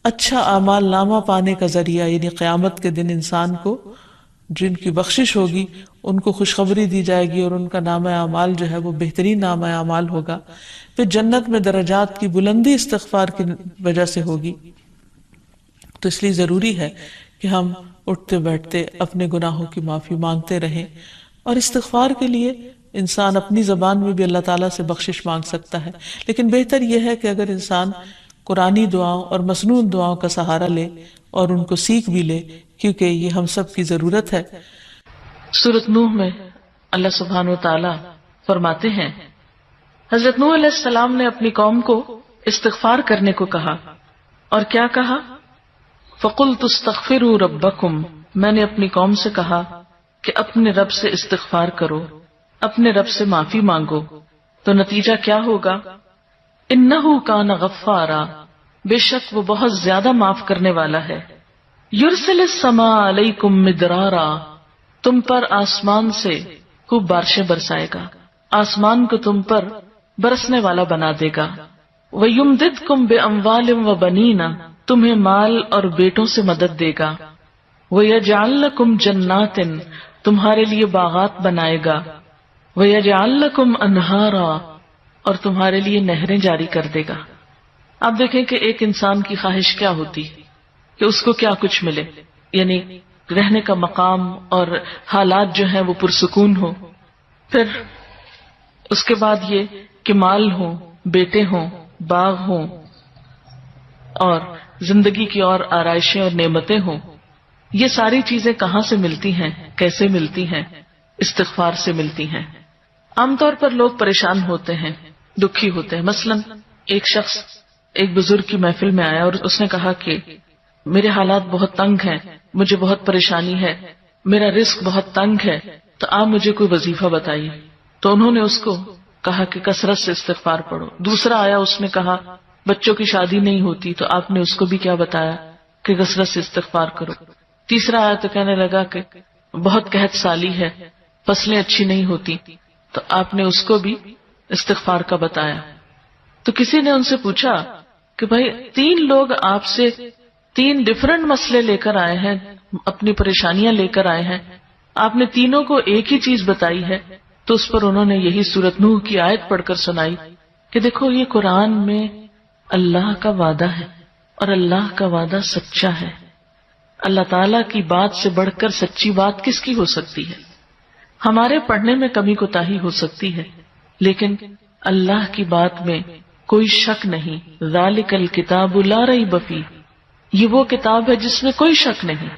اچھا اعمال نامہ پانے کا ذریعہ، یعنی قیامت کے دن انسان کو جن کی بخشش ہوگی ان کو خوشخبری دی جائے گی اور ان کا نامہ اعمال جو ہے وہ بہترین نامہ اعمال ہوگا۔ پھر جنت میں درجات کی بلندی استغفار کی وجہ سے ہوگی۔ تو اس لیے ضروری ہے کہ ہم اٹھتے بیٹھتے اپنے گناہوں کی معافی مانگتے رہیں، اور استغفار کے لیے انسان اپنی زبان میں بھی اللہ تعالیٰ سے بخشش مانگ سکتا ہے، لیکن بہتر یہ ہے کہ اگر انسان قرآنی دعاؤں اور مسنون دعاؤں کا سہارا لے اور ان کو سیکھ بھی لے، کیونکہ یہ ہم سب کی ضرورت ہے۔ سورۃ نوح میں اللہ سبحانہ وتعالی فرماتے ہیں، حضرت نوح علیہ السلام نے اپنی قوم کو استغفار کرنے کو کہا، اور کیا کہا؟ فَقُلْتُ اسْتَغْفِرُوا رَبَّكُمْ، میں نے اپنی قوم سے کہا کہ اپنے رب سے استغفار کرو، اپنے رب سے معافی مانگو، تو نتیجہ کیا ہوگا؟ انہو کان غفارا، بے شک وہ بہت زیادہ معاف کرنے والا ہے، یرسل السماء علیکم مدرارا، تم پر آسمان سے خوب بارشیں برسائے گا، آسمان کو تم پر برسنے والا بنا دے گا، ویمددکم باموال وبنین، تمہیں مال اور بیٹوں سے مدد دے گا، ویجعل لکم جنات، تمہارے لیے باغات بنائے گا، ویجعل لکم انہارا، اور تمہارے لیے نہریں جاری کر دے گا۔ آپ دیکھیں کہ ایک انسان کی خواہش کیا ہوتی کہ اس کو کیا کچھ ملے، یعنی رہنے کا مقام اور حالات جو ہیں وہ پرسکون ہو، پھر اس کے بعد یہ کہ مال ہوں، بیٹے ہوں، باغ ہوں، اور زندگی کی اور آرائشیں اور نعمتیں ہوں۔ یہ ساری چیزیں کہاں سے ملتی ہیں، کیسے ملتی ہیں؟ استغفار سے ملتی ہیں۔ عام طور پر لوگ پریشان ہوتے ہیں، دکھی ہوتے ہیں۔ مثلا ایک شخص ایک بزرگ کی محفل میں آیا اور اس نے کہا کہ میرے حالات بہت تنگ ہیں، مجھے بہت پریشانی ہے، میرا رزق بہت تنگ ہے، تو آپ مجھے کوئی وظیفہ بتائیے۔ تو انہوں نے اس کو کہا کہ کثرت سے استغفار پڑھو۔ دوسرا آیا، اس نے کہا بچوں کی شادی نہیں ہوتی، تو آپ نے اس کو بھی کیا بتایا کہ کثرت سے استغفار کرو۔ تیسرا آیا تو کہنے لگا کہ بہت قحط سالی ہے، فصلیں اچھی نہیں ہوتی، تو آپ نے اس کو بھی استغفار کا بتایا۔ تو کسی نے ان سے پوچھا کہ بھائی 3 لوگ آپ سے 3 ڈفرنٹ مسئلے لے کر آئے ہیں، اپنی پریشانیاں لے کر آئے ہیں، آپ نے تینوں کو ایک ہی چیز بتائی ہے۔ تو اس پر انہوں نے یہی سورۃ نوح کی آیت پڑھ کر سنائی کہ دیکھو یہ قرآن میں اللہ کا وعدہ ہے، اور اللہ کا وعدہ سچا ہے۔ اللہ تعالیٰ کی بات سے بڑھ کر سچی بات کس کی ہو سکتی ہے؟ ہمارے پڑھنے میں کمی کوتاہی ہو سکتی ہے، لیکن اللہ کی بات میں کوئی شک نہیں۔ ذالک الکتاب لا ریب فیہ، یہ وہ کتاب ہے جس میں کوئی شک نہیں۔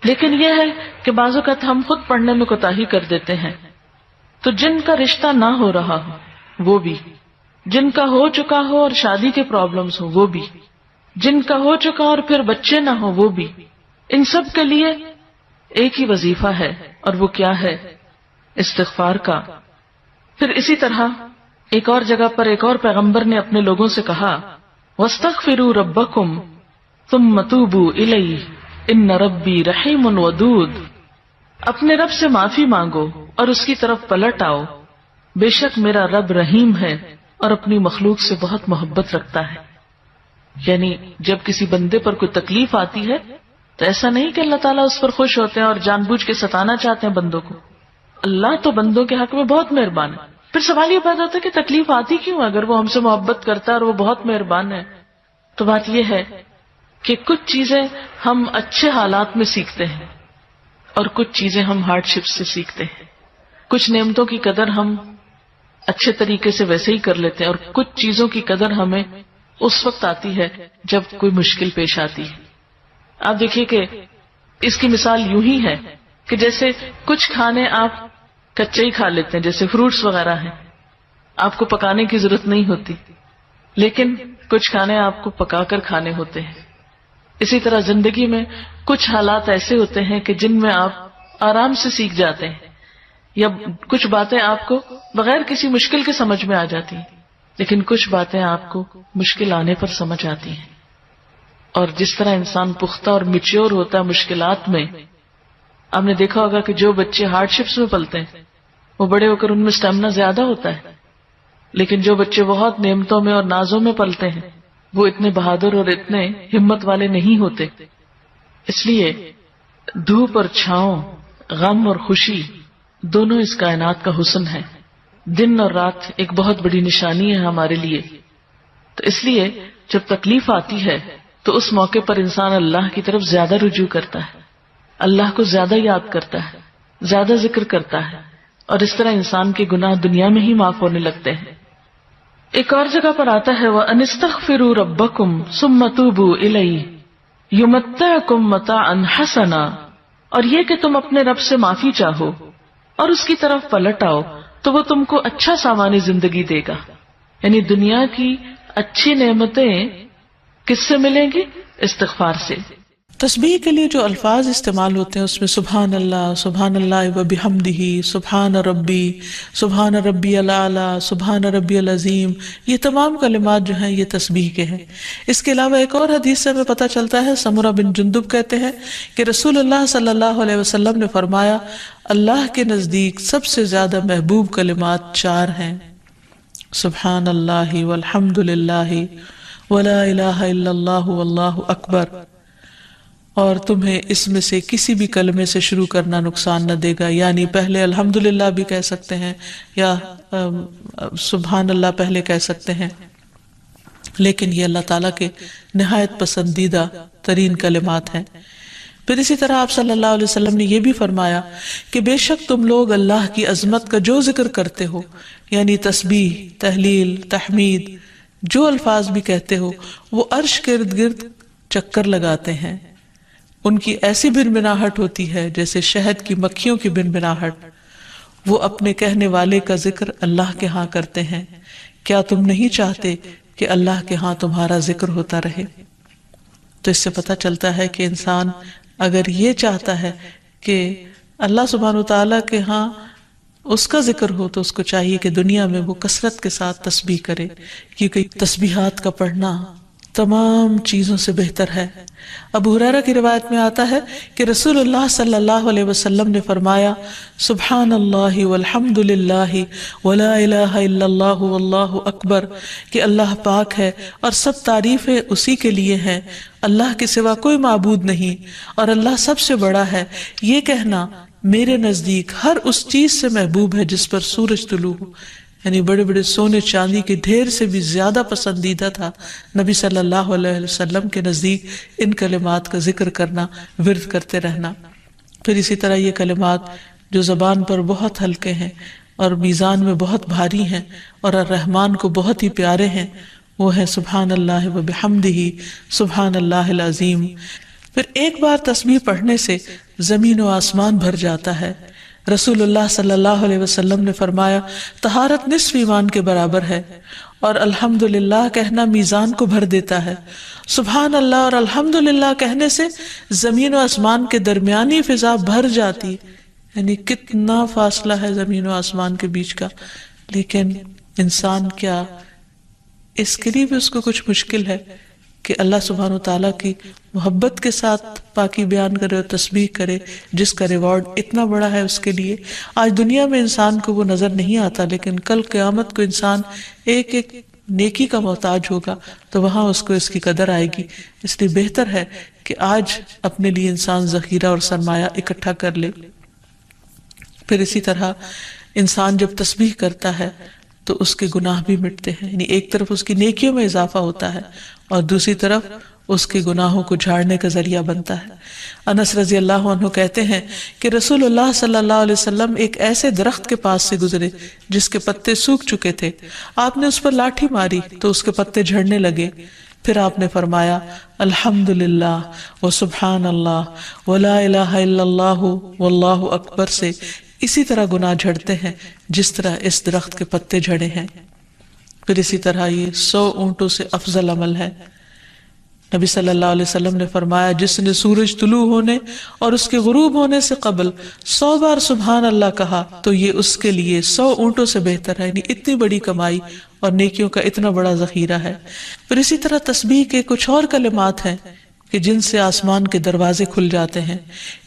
لیکن یہ ہے کہ بعض اوقات ہم خود پڑھنے میں کوتاہی کر دیتے ہیں، تو جن کا رشتہ نہ ہو رہا ہو وہ بھی، جن کا ہو چکا ہو اور شادی کے پرابلمز ہو وہ بھی، جن کا ہو چکا اور پھر بچے نہ ہو وہ بھی، ان سب کے لیے ایک ہی وظیفہ ہے، اور وہ کیا ہے؟ استغفار کا۔ پھر اسی طرح ایک اور جگہ پر ایک اور پیغمبر نے اپنے لوگوں سے کہا وَاسْتَغْفِرُوا رَبَّكُمْ ثُمَّ تُوبُوا إِلَيْهِ إِنَّ رَبِّي رَحِيمٌ وَدُودٌ، اپنے رب سے معافی مانگو اور اس کی طرف پلٹ آؤ، بے شک میرا رب رحیم ہے اور اپنی مخلوق سے بہت محبت رکھتا ہے۔ یعنی جب کسی بندے پر کوئی تکلیف آتی ہے تو ایسا نہیں کہ اللہ تعالیٰ اس پر خوش ہوتے ہیں اور جان بوجھ کے ستانا چاہتے ہیں بندوں کو، اللہ تو بندوں کے حق میں بہت مہربان ہے۔ پھر سوال یہ پیدا ہوتا ہے کہ تکلیف آتی کیوں؟ اگر وہ ہم سے محبت کرتا ہے اور وہ بہت مہربان ہے، تو بات یہ ہے کہ کچھ چیزیں ہم اچھے حالات میں سیکھتے ہیں اور کچھ چیزیں ہم ہارڈ شپ سے سیکھتے ہیں۔ کچھ نعمتوں کی قدر ہم اچھے طریقے سے ویسے ہی کر لیتے ہیں، اور کچھ چیزوں کی قدر ہمیں اس وقت آتی ہے جب کوئی مشکل پیش آتی ہے۔ آپ دیکھیے کہ اس کی مثال یوں ہی ہے کہ جیسے کچھ کھانے آپ کچے ہی کھا لیتے ہیں، جیسے فروٹس وغیرہ ہیں، آپ کو پکانے کی ضرورت نہیں ہوتی، لیکن کچھ کھانے آپ کو پکا کر کھانے ہوتے ہیں۔ اسی طرح زندگی میں کچھ حالات ایسے ہوتے ہیں کہ جن میں آپ آرام سے سیکھ جاتے ہیں، یا کچھ باتیں آپ کو بغیر کسی مشکل کے سمجھ میں آ جاتی ہیں، لیکن کچھ باتیں آپ کو مشکل آنے پر سمجھ آتی ہیں۔ اور جس طرح انسان پختہ اور میچور ہوتا ہے مشکلات میں، آپ نے دیکھا ہوگا کہ جو بچے ہارڈ شپس میں پلتے ہیں وہ بڑے ہو کر ان میں اسٹیمنا زیادہ ہوتا ہے، لیکن جو بچے بہت نعمتوں میں اور نازوں میں پلتے ہیں وہ اتنے بہادر اور اتنے ہمت والے نہیں ہوتے۔ اس لیے دھوپ اور چھاؤں، غم اور خوشی، دونوں اس کائنات کا حسن ہے۔ دن اور رات ایک بہت بڑی نشانی ہے ہمارے لیے۔ تو اس لیے جب تکلیف آتی ہے تو اس موقع پر انسان اللہ کی طرف زیادہ رجوع کرتا ہے، اللہ کو زیادہ یاد کرتا ہے، زیادہ ذکر کرتا ہے، اور اس طرح انسان کے گناہ دنیا میں ہی معاف ہونے لگتے ہیں۔ ایک اور جگہ پر آتا ہے وَأَنِ اسْتَغْفِرُوا رَبَّكُمْ ثُمَّ تُوبُوا إِلَيْهِ يُمَتِّعْكُمْ مَتَاعًا حَسَنًا، اور یہ کہ تم اپنے رب سے معافی چاہو اور اس کی طرف پلٹ آؤ تو وہ تم کو اچھا سامانی زندگی دے گا۔ یعنی دنیا کی اچھی نعمتیں کس سے ملیں گی؟ استغفار سے۔ تسبیح کے لیے جو الفاظ استعمال ہوتے ہیں اس میں سبحان اللہ و بحمدہ، سبحان ربی الاعلی، سبحان ربی العظیم، یہ تمام کلمات جو ہیں یہ تسبیح کے ہیں۔ اس کے علاوہ ایک اور حدیث سے ہمیں پتہ چلتا ہے، سمرہ بن جندب کہتے ہیں کہ رسول اللہ صلی اللہ علیہ وسلم نے فرمایا اللہ کے نزدیک سب سے زیادہ محبوب کلمات 4 ہیں، سبحان اللہ والحمد للہ ولا الہ الا اللہ واللہ اکبر، اور تمہیں اس میں سے کسی بھی کلمے سے شروع کرنا نقصان نہ دے گا، یعنی پہلے الحمدللہ بھی کہہ سکتے ہیں یا سبحان اللہ پہلے کہہ سکتے ہیں، لیکن یہ اللہ تعالیٰ کے نہایت پسندیدہ ترین کلمات ہیں۔ پھر اسی طرح آپ صلی اللہ علیہ وسلم نے یہ بھی فرمایا کہ بے شک تم لوگ اللہ کی عظمت کا جو ذکر کرتے ہو، یعنی تسبیح، تحلیل، تحمید، جو الفاظ بھی کہتے ہو، وہ عرش کے ارد گرد چکر لگاتے ہیں، ان کی ایسی بنبناہٹ ہوتی ہے جیسے شہد کی مکھیوں کی بنبناہٹ، وہ اپنے کہنے والے کا ذکر اللہ کے ہاں کرتے ہیں، کیا تم نہیں چاہتے کہ اللہ کے ہاں تمہارا ذکر ہوتا رہے؟ تو اس سے پتہ چلتا ہے کہ انسان اگر یہ چاہتا ہے کہ اللہ سبحانہ وتعالیٰ کے ہاں اس کا ذکر ہو تو اس کو چاہیے کہ دنیا میں وہ کثرت کے ساتھ تسبیح کرے، کیونکہ تسبیحات کا پڑھنا تمام چیزوں سے بہتر ہے۔ ابو ہریرہ کی روایت میں آتا ہے کہ رسول اللہ صلی اللہ علیہ وسلم نے فرمایا سبحان اللہ والحمد للہ ولا الہ الا اللہ واللہ اکبر، کہ اللہ پاک ہے اور سب تعریفیں اسی کے لیے ہیں، اللہ کے سوا کوئی معبود نہیں اور اللہ سب سے بڑا ہے، یہ کہنا میرے نزدیک ہر اس چیز سے محبوب ہے جس پر سورج طلوع ہو، یعنی بڑے بڑے سونے چاندی کے ڈھیر سے بھی زیادہ پسندیدہ تھا نبی صلی اللہ علیہ وسلم کے نزدیک ان کلمات کا ذکر کرنا، ورد کرتے رہنا۔ پھر اسی طرح یہ کلمات جو زبان پر بہت ہلکے ہیں اور میزان میں بہت بھاری ہیں اور الرحمن کو بہت ہی پیارے ہیں، وہ ہے سبحان اللہ و بحمدہ، سبحان اللہ العظیم۔ پھر ایک بار تسبیح پڑھنے سے زمین و آسمان بھر جاتا ہے۔ رسول اللہ صلی اللہ علیہ وسلم نے فرمایا طہارت نصف ایمان کے برابر ہے، اور الحمدللہ کہنا میزان کو بھر دیتا ہے۔ سبحان اللہ اور الحمدللہ کہنے سے زمین و آسمان کے درمیانی فضا بھر جاتی، یعنی کتنا فاصلہ ہے زمین و آسمان کے بیچ کا، لیکن انسان کیا اس کے لیے بھی اس کو کچھ مشکل ہے کہ اللہ سبحانہ و تعالیٰ کی محبت کے ساتھ پاکی بیان کرے اور تسبیح کرے، جس کا ریوارڈ اتنا بڑا ہے اس کے لیے۔ آج دنیا میں انسان کو وہ نظر نہیں آتا، لیکن کل قیامت کو انسان ایک ایک نیکی کا محتاج ہوگا تو وہاں اس کو اس کی قدر آئے گی۔ اس لیے بہتر ہے کہ آج اپنے لیے انسان ذخیرہ اور سرمایہ اکٹھا کر لے۔ پھر اسی طرح انسان جب تسبیح کرتا ہے تو اس کے گناہ بھی مٹتے ہیں، یعنی ایک طرف اس کی نیکیوں میں اضافہ ہوتا ہے اور دوسری طرف اس کے گناہوں کو جھاڑنے کا ذریعہ بنتا ہے۔ انس رضی اللہ عنہ کہتے ہیں کہ رسول اللہ صلی اللہ علیہ وسلم ایک ایسے درخت کے پاس سے گزرے جس کے پتے سوکھ چکے تھے، آپ نے اس پر لاٹھی ماری تو اس کے پتے جھڑنے لگے، پھر آپ نے فرمایا الحمدللہ وسبحان اللہ ولا الہ الا اللہ واللہ اکبر سے اسی طرح گناہ جھڑتے ہیں جس طرح اس درخت کے پتے جھڑے ہیں۔ پھر اسی طرح یہ 100 اونٹوں سے افضل عمل ہے۔ نبی صلی اللہ علیہ وسلم نے فرمایا جس نے سورج طلوع ہونے اور اس کے غروب ہونے سے قبل 100 بار سبحان اللہ کہا تو یہ اس کے لیے 100 اونٹوں سے بہتر ہے، یعنی اتنی بڑی کمائی اور نیکیوں کا اتنا بڑا ذخیرہ ہے۔ پھر اسی طرح تسبیح کے کچھ اور کلمات ہیں کہ جن سے آسمان کے دروازے کھل جاتے ہیں۔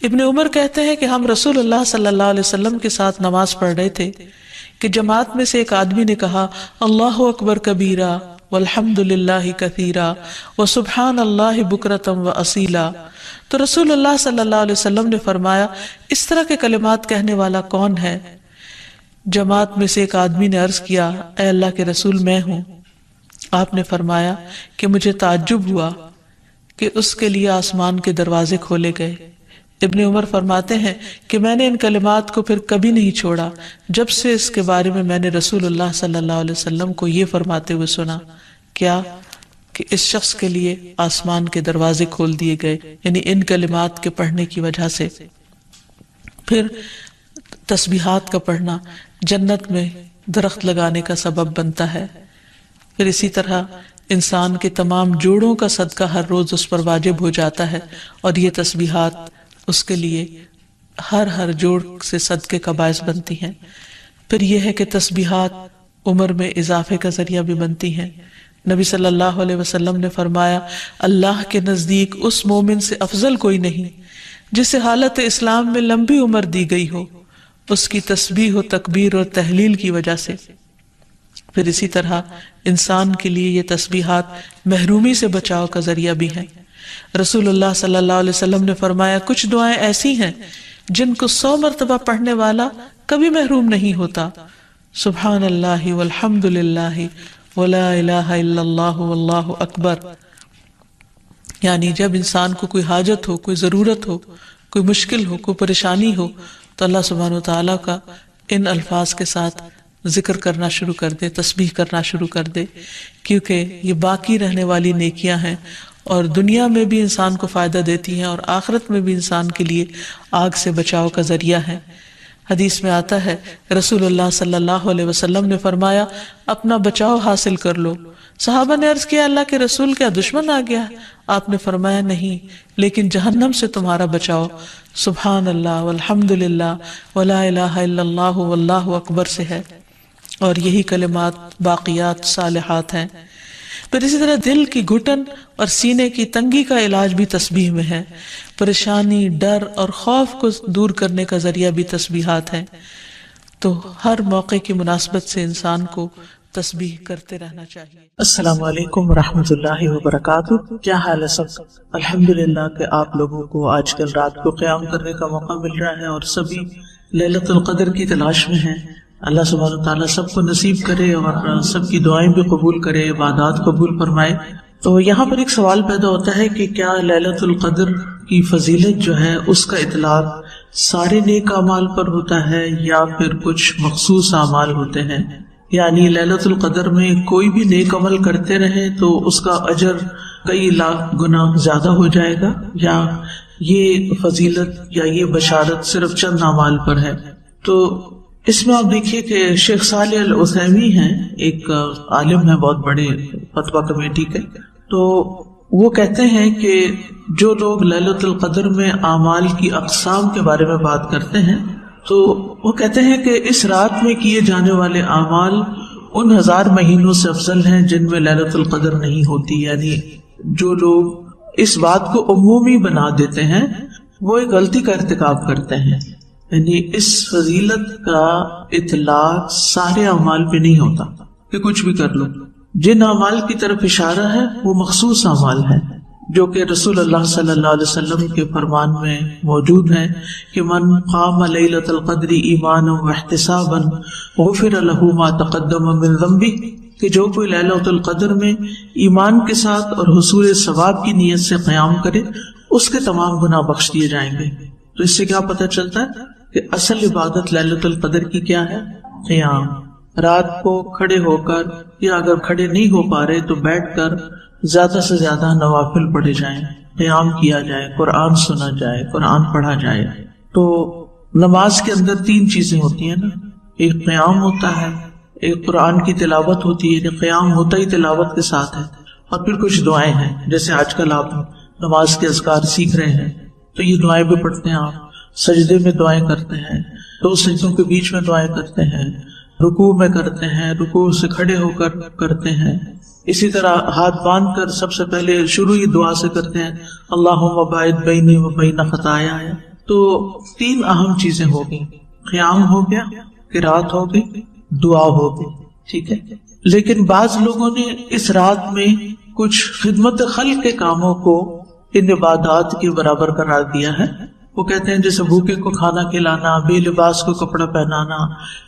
ابن عمر کہتے ہیں کہ ہم رسول اللہ صلی اللہ علیہ وسلم کے ساتھ نماز پڑھ رہے تھے کہ جماعت میں سے ایک آدمی نے کہا اللہ اکبر کبیرہ والحمد للہ کثیرا وسبحان اللہ بکرۃ واصیلا، تو رسول اللہ صلی اللہ علیہ وسلم نے فرمایا اس طرح کے کلمات کہنے والا کون ہے؟ جماعت میں سے ایک آدمی نے عرض کیا اے اللہ کے رسول میں ہوں۔ آپ نے فرمایا کہ مجھے تعجب ہوا کہ اس کے لیے آسمان کے دروازے کھولے گئے۔ ابن عمر فرماتے ہیں کہ میں نے ان کلمات کو پھر کبھی نہیں چھوڑا جب سے اس کے بارے میں نے رسول اللہ صلی اللہ علیہ وسلم کو یہ فرماتے ہوئے سنا، کیا کہ اس شخص کے لیے آسمان کے دروازے کھول دیے گئے، یعنی ان کلمات کے پڑھنے کی وجہ سے۔ پھر تسبیحات کا پڑھنا جنت میں درخت لگانے کا سبب بنتا ہے۔ پھر اسی طرح انسان کے تمام جوڑوں کا صدقہ ہر روز اس پر واجب ہو جاتا ہے، اور یہ تسبیحات اس کے لیے ہر جوڑ سے صدقے کا باعث بنتی ہیں۔ پھر یہ ہے کہ تسبیحات عمر میں اضافے کا ذریعہ بھی بنتی ہیں۔ نبی صلی اللہ علیہ وسلم نے فرمایا اللہ کے نزدیک اس مومن سے افضل کوئی نہیں جسے حالت اسلام میں لمبی عمر دی گئی ہو اس کی تسبیح و تکبیر اور تحلیل کی وجہ سے۔ پھر اسی طرح انسان کے لیے یہ تسبیحات محرومی سے بچاؤ کا ذریعہ بھی ہیں۔ رسول اللہ صلی اللہ علیہ وسلم نے فرمایا کچھ دعائیں ایسی ہیں جن کو 100 مرتبہ پڑھنے والا کبھی محروم نہیں ہوتا، سبحان اللہ والحمد للہ ولا الہ الا اللہ واللہ اکبر، یعنی جب انسان کو کوئی حاجت ہو، کوئی ضرورت ہو، کوئی مشکل ہو، کوئی پریشانی ہو تو اللہ سبحانہ وتعالیٰ کا ان الفاظ کے ساتھ ذکر کرنا شروع کر دے، تسبیح کرنا شروع کر دے، کیونکہ یہ باقی رہنے والی نیکیاں ہیں اور دنیا میں بھی انسان کو فائدہ دیتی ہیں اور آخرت میں بھی انسان کے لیے آگ سے بچاؤ کا ذریعہ ہے۔ حدیث میں آتا ہے رسول اللہ صلی اللہ علیہ وسلم نے فرمایا اپنا بچاؤ حاصل کر لو۔ صحابہ نے عرض کیا اللہ کے رسول کیا دشمن آ گیا ہے؟ آپ نے فرمایا نہیں، لیکن جہنم سے تمہارا بچاؤ سبحان اللہ والحمد للہ ولا الہ الا اللہ واللہ اکبر سے ہے، اور یہی کلمات باقیات صالحات ہیں۔ پھر اسی طرح دل کی گھٹن اور سینے کی تنگی کا علاج بھی تسبیح میں ہے، پریشانی، ڈر اور خوف کو دور کرنے کا ذریعہ بھی تسبیحات ہیں۔ تو ہر موقع کی مناسبت سے انسان کو تسبیح کرتے رہنا چاہیے۔ السلام علیکم ورحمۃ اللہ وبرکاتہ، کیا حال ہے سب؟ الحمدللہ کہ آپ لوگوں کو آج کل رات کو قیام کرنے کا موقع مل رہا ہے اور سبھی لیلۃ القدر کی تلاش میں ہیں۔ اللہ سبحانہ وتعالیٰ سب کو نصیب کرے اور سب کی دعائیں بھی قبول کرے، عبادات قبول فرمائے۔ تو یہاں پر ایک سوال پیدا ہوتا ہے کہ کیا لیلۃ القدر کی فضیلت جو ہے اس کا اطلاق سارے نیک اعمال پر ہوتا ہے یا پھر کچھ مخصوص اعمال ہوتے ہیں؟ یعنی لیلۃ القدر میں کوئی بھی نیک عمل کرتے رہے تو اس کا اجر کئی لاکھ گنا زیادہ ہو جائے گا، یا یہ فضیلت یا یہ بشارت صرف چند اعمال پر ہے؟ تو اس میں آپ دیکھیے کہ شیخ صالح العثیمین ہیں، ایک عالم ہیں بہت بڑے فتویٰ کمیٹی کے، تو وہ کہتے ہیں کہ جو لوگ لیلۃ القدر میں اعمال کی اقسام کے بارے میں بات کرتے ہیں تو وہ کہتے ہیں کہ اس رات میں کیے جانے والے اعمال ان 1000 مہینوں سے افضل ہیں جن میں لیلۃ القدر نہیں ہوتی. یعنی جو لوگ اس بات کو عمومی بنا دیتے ہیں وہ ایک غلطی کا ارتکاب کرتے ہیں. یعنی اس فضیلت کا اطلاق سارے اعمال پہ نہیں ہوتا کہ کچھ بھی کر لو. جن اعمال کی طرف اشارہ ہے وہ مخصوص اعمال ہے جو کہ رسول اللہ صلی اللہ علیہ وسلم کے فرمان میں موجود ہیں کہ من قام لیلۃ القدر ایمانا واحتسابا غفر له ما تقدم من ذنبہ، کہ جو کوئی لیلۃ القدر میں ایمان کے ساتھ اور حصول ثواب کی نیت سے قیام کرے اس کے تمام گناہ بخش دیے جائیں گے. تو اس سے کیا پتہ چلتا ہے کہ اصل عبادت لیلۃ القدر کی کیا ہے؟ قیام. رات کو کھڑے ہو کر یا اگر کھڑے نہیں ہو پا رہے تو بیٹھ کر زیادہ سے زیادہ نوافل پڑھے جائیں، قیام کیا جائے، قرآن سنا جائے، قرآن پڑھا جائے. تو نماز کے اندر 3 چیزیں ہوتی ہیں نا، ایک قیام ہوتا ہے، ایک قرآن کی تلاوت ہوتی ہے، قیام ہوتا ہی تلاوت کے ساتھ ہے، اور پھر کچھ دعائیں ہیں. جیسے آج کل آپ نماز کے اذکار سیکھ رہے ہیں تو یہ دعائیں بھی پڑھتے ہیں، آپ سجدے میں دعائیں کرتے ہیں، 2 سجدوں کے بیچ میں دعائیں کرتے ہیں، رکوع میں کرتے ہیں، رکوع سے کھڑے ہو کر کرتے ہیں. اسی طرح ہاتھ باندھ کر سب سے پہلے شروع ہی دعا سے کرتے ہیں اللہم باعد بینی و بین خطایا. تو 3 اہم چیزیں ہو گئی، قیام ہو گیا، قرات ہو گئی، دعا ہو گئی. ٹھیک ہے. لیکن بعض لوگوں نے اس رات میں کچھ خدمت خلق کے کاموں کو ان عبادات کے برابر قرار دیا ہے. وہ کہتے ہیں جیسے بھوکے کو کھانا کھلانا، بے لباس کو کپڑا پہنانا،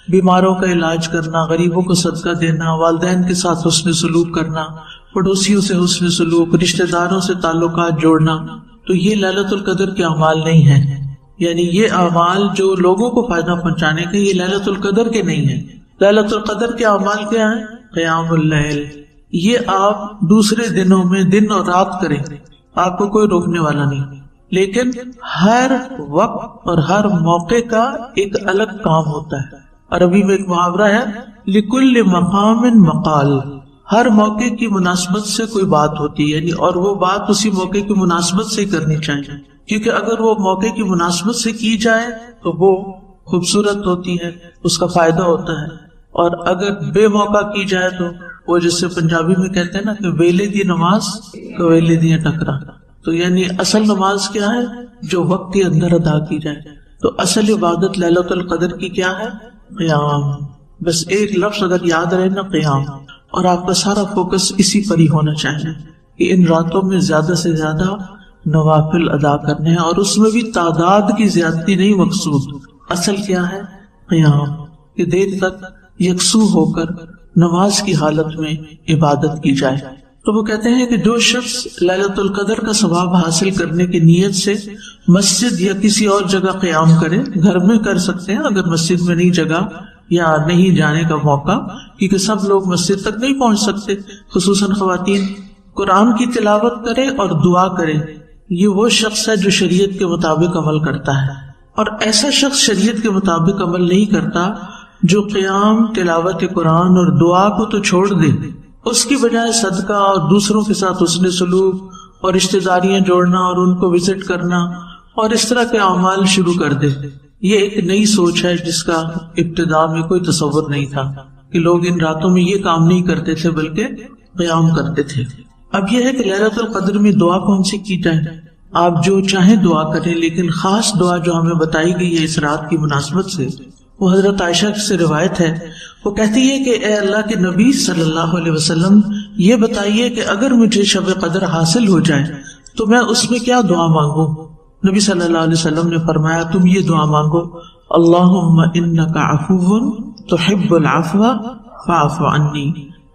بیماروں کا علاج کرنا، غریبوں کو صدقہ دینا، والدین کے ساتھ حسن سلوک کرنا، پڑوسیوں سے حسن سلوک، رشتہ داروں سے تعلقات جوڑنا. تو یہ لیلۃ القدر کے اعمال نہیں ہیں. یعنی یہ اعمال جو لوگوں کو فائدہ پہنچانے کے، یہ لیلۃ القدر کے نہیں ہیں. لیلۃ القدر کے اعمال کیا ہیں؟ قیام اللیل. یہ آپ دوسرے دنوں میں دن اور رات کریں، آپ کو کوئی روکنے والا نہیں. لیکن ہر وقت اور ہر موقع کا ایک الگ کام ہوتا ہے. عربی میں ایک محاورہ ہے لِكُلِّ مَقَامٍ مَقَال. ہر موقع کی مناسبت سے کوئی بات ہوتی ہے، یعنی اور وہ بات اسی موقع کی مناسبت سے کرنی چاہیے، کیونکہ اگر وہ موقع کی مناسبت سے کی جائے تو وہ خوبصورت ہوتی ہے، اس کا فائدہ ہوتا ہے. اور اگر بے موقع کی جائے تو وہ جیسے پنجابی میں کہتے ہیں نا کہ ویلے دی نماز کویلے دی ٹکرا. تو یعنی اصل نماز کیا ہے؟ جو وقت کے اندر ادا کی جائے. تو اصل عبادت لیلۃ القدر کی کیا ہے؟ قیام. بس ایک لفظ اگر یاد رہے نا، قیام، اور آپ کا سارا فوکس اسی پر ہی ہونا چاہیے کہ ان راتوں میں زیادہ سے زیادہ نوافل ادا کرنے ہیں، اور اس میں بھی تعداد کی زیادتی نہیں مقصود. اصل کیا ہے؟ قیام، کہ دیر تک یکسو ہو کر نماز کی حالت میں عبادت کی جائے. تو وہ کہتے ہیں کہ جو شخص لیلۃ القدر کا ثواب حاصل کرنے کی نیت سے مسجد یا کسی اور جگہ قیام کرے، گھر میں کر سکتے ہیں اگر مسجد میں نہیں جگہ یا نہیں جانے کا موقع، کیونکہ سب لوگ مسجد تک نہیں پہنچ سکتے، خصوصاً خواتین. قرآن کی تلاوت کرے اور دعا کرے. یہ وہ شخص ہے جو شریعت کے مطابق عمل کرتا ہے. اور ایسا شخص شریعت کے مطابق عمل نہیں کرتا جو قیام، تلاوت قرآن اور دعا کو تو چھوڑ دے، اس کی بجائے صدقہ اور دوسروں کے ساتھ حسن سلوک اور رشتہ داریاں جوڑنا اور ان کو وزٹ کرنا اور اس طرح کے اعمال شروع کر دے. یہ ایک نئی سوچ ہے جس کا ابتدا میں کوئی تصور نہیں تھا کہ لوگ ان راتوں میں یہ کام نہیں کرتے تھے بلکہ قیام کرتے تھے. اب یہ ہے کہ لیلۃ القدر میں دعا کون سی کی جائے؟ آپ جو چاہیں دعا کریں، لیکن خاص دعا جو ہمیں بتائی گئی ہے اس رات کی مناسبت سے وہ حضرت عائشہ سے روایت ہے. وہ کہتی ہے کہ اے اللہ کے نبی صلی اللہ علیہ وسلم، یہ بتائیے کہ اگر مجھے شب قدر حاصل ہو جائے تو میں اس میں کیا دعا مانگوں؟ نبی صلی اللہ علیہ وسلم نے فرمایا تم یہ دعا مانگو اللہم انک عفو تحب العفو فاعف عنی.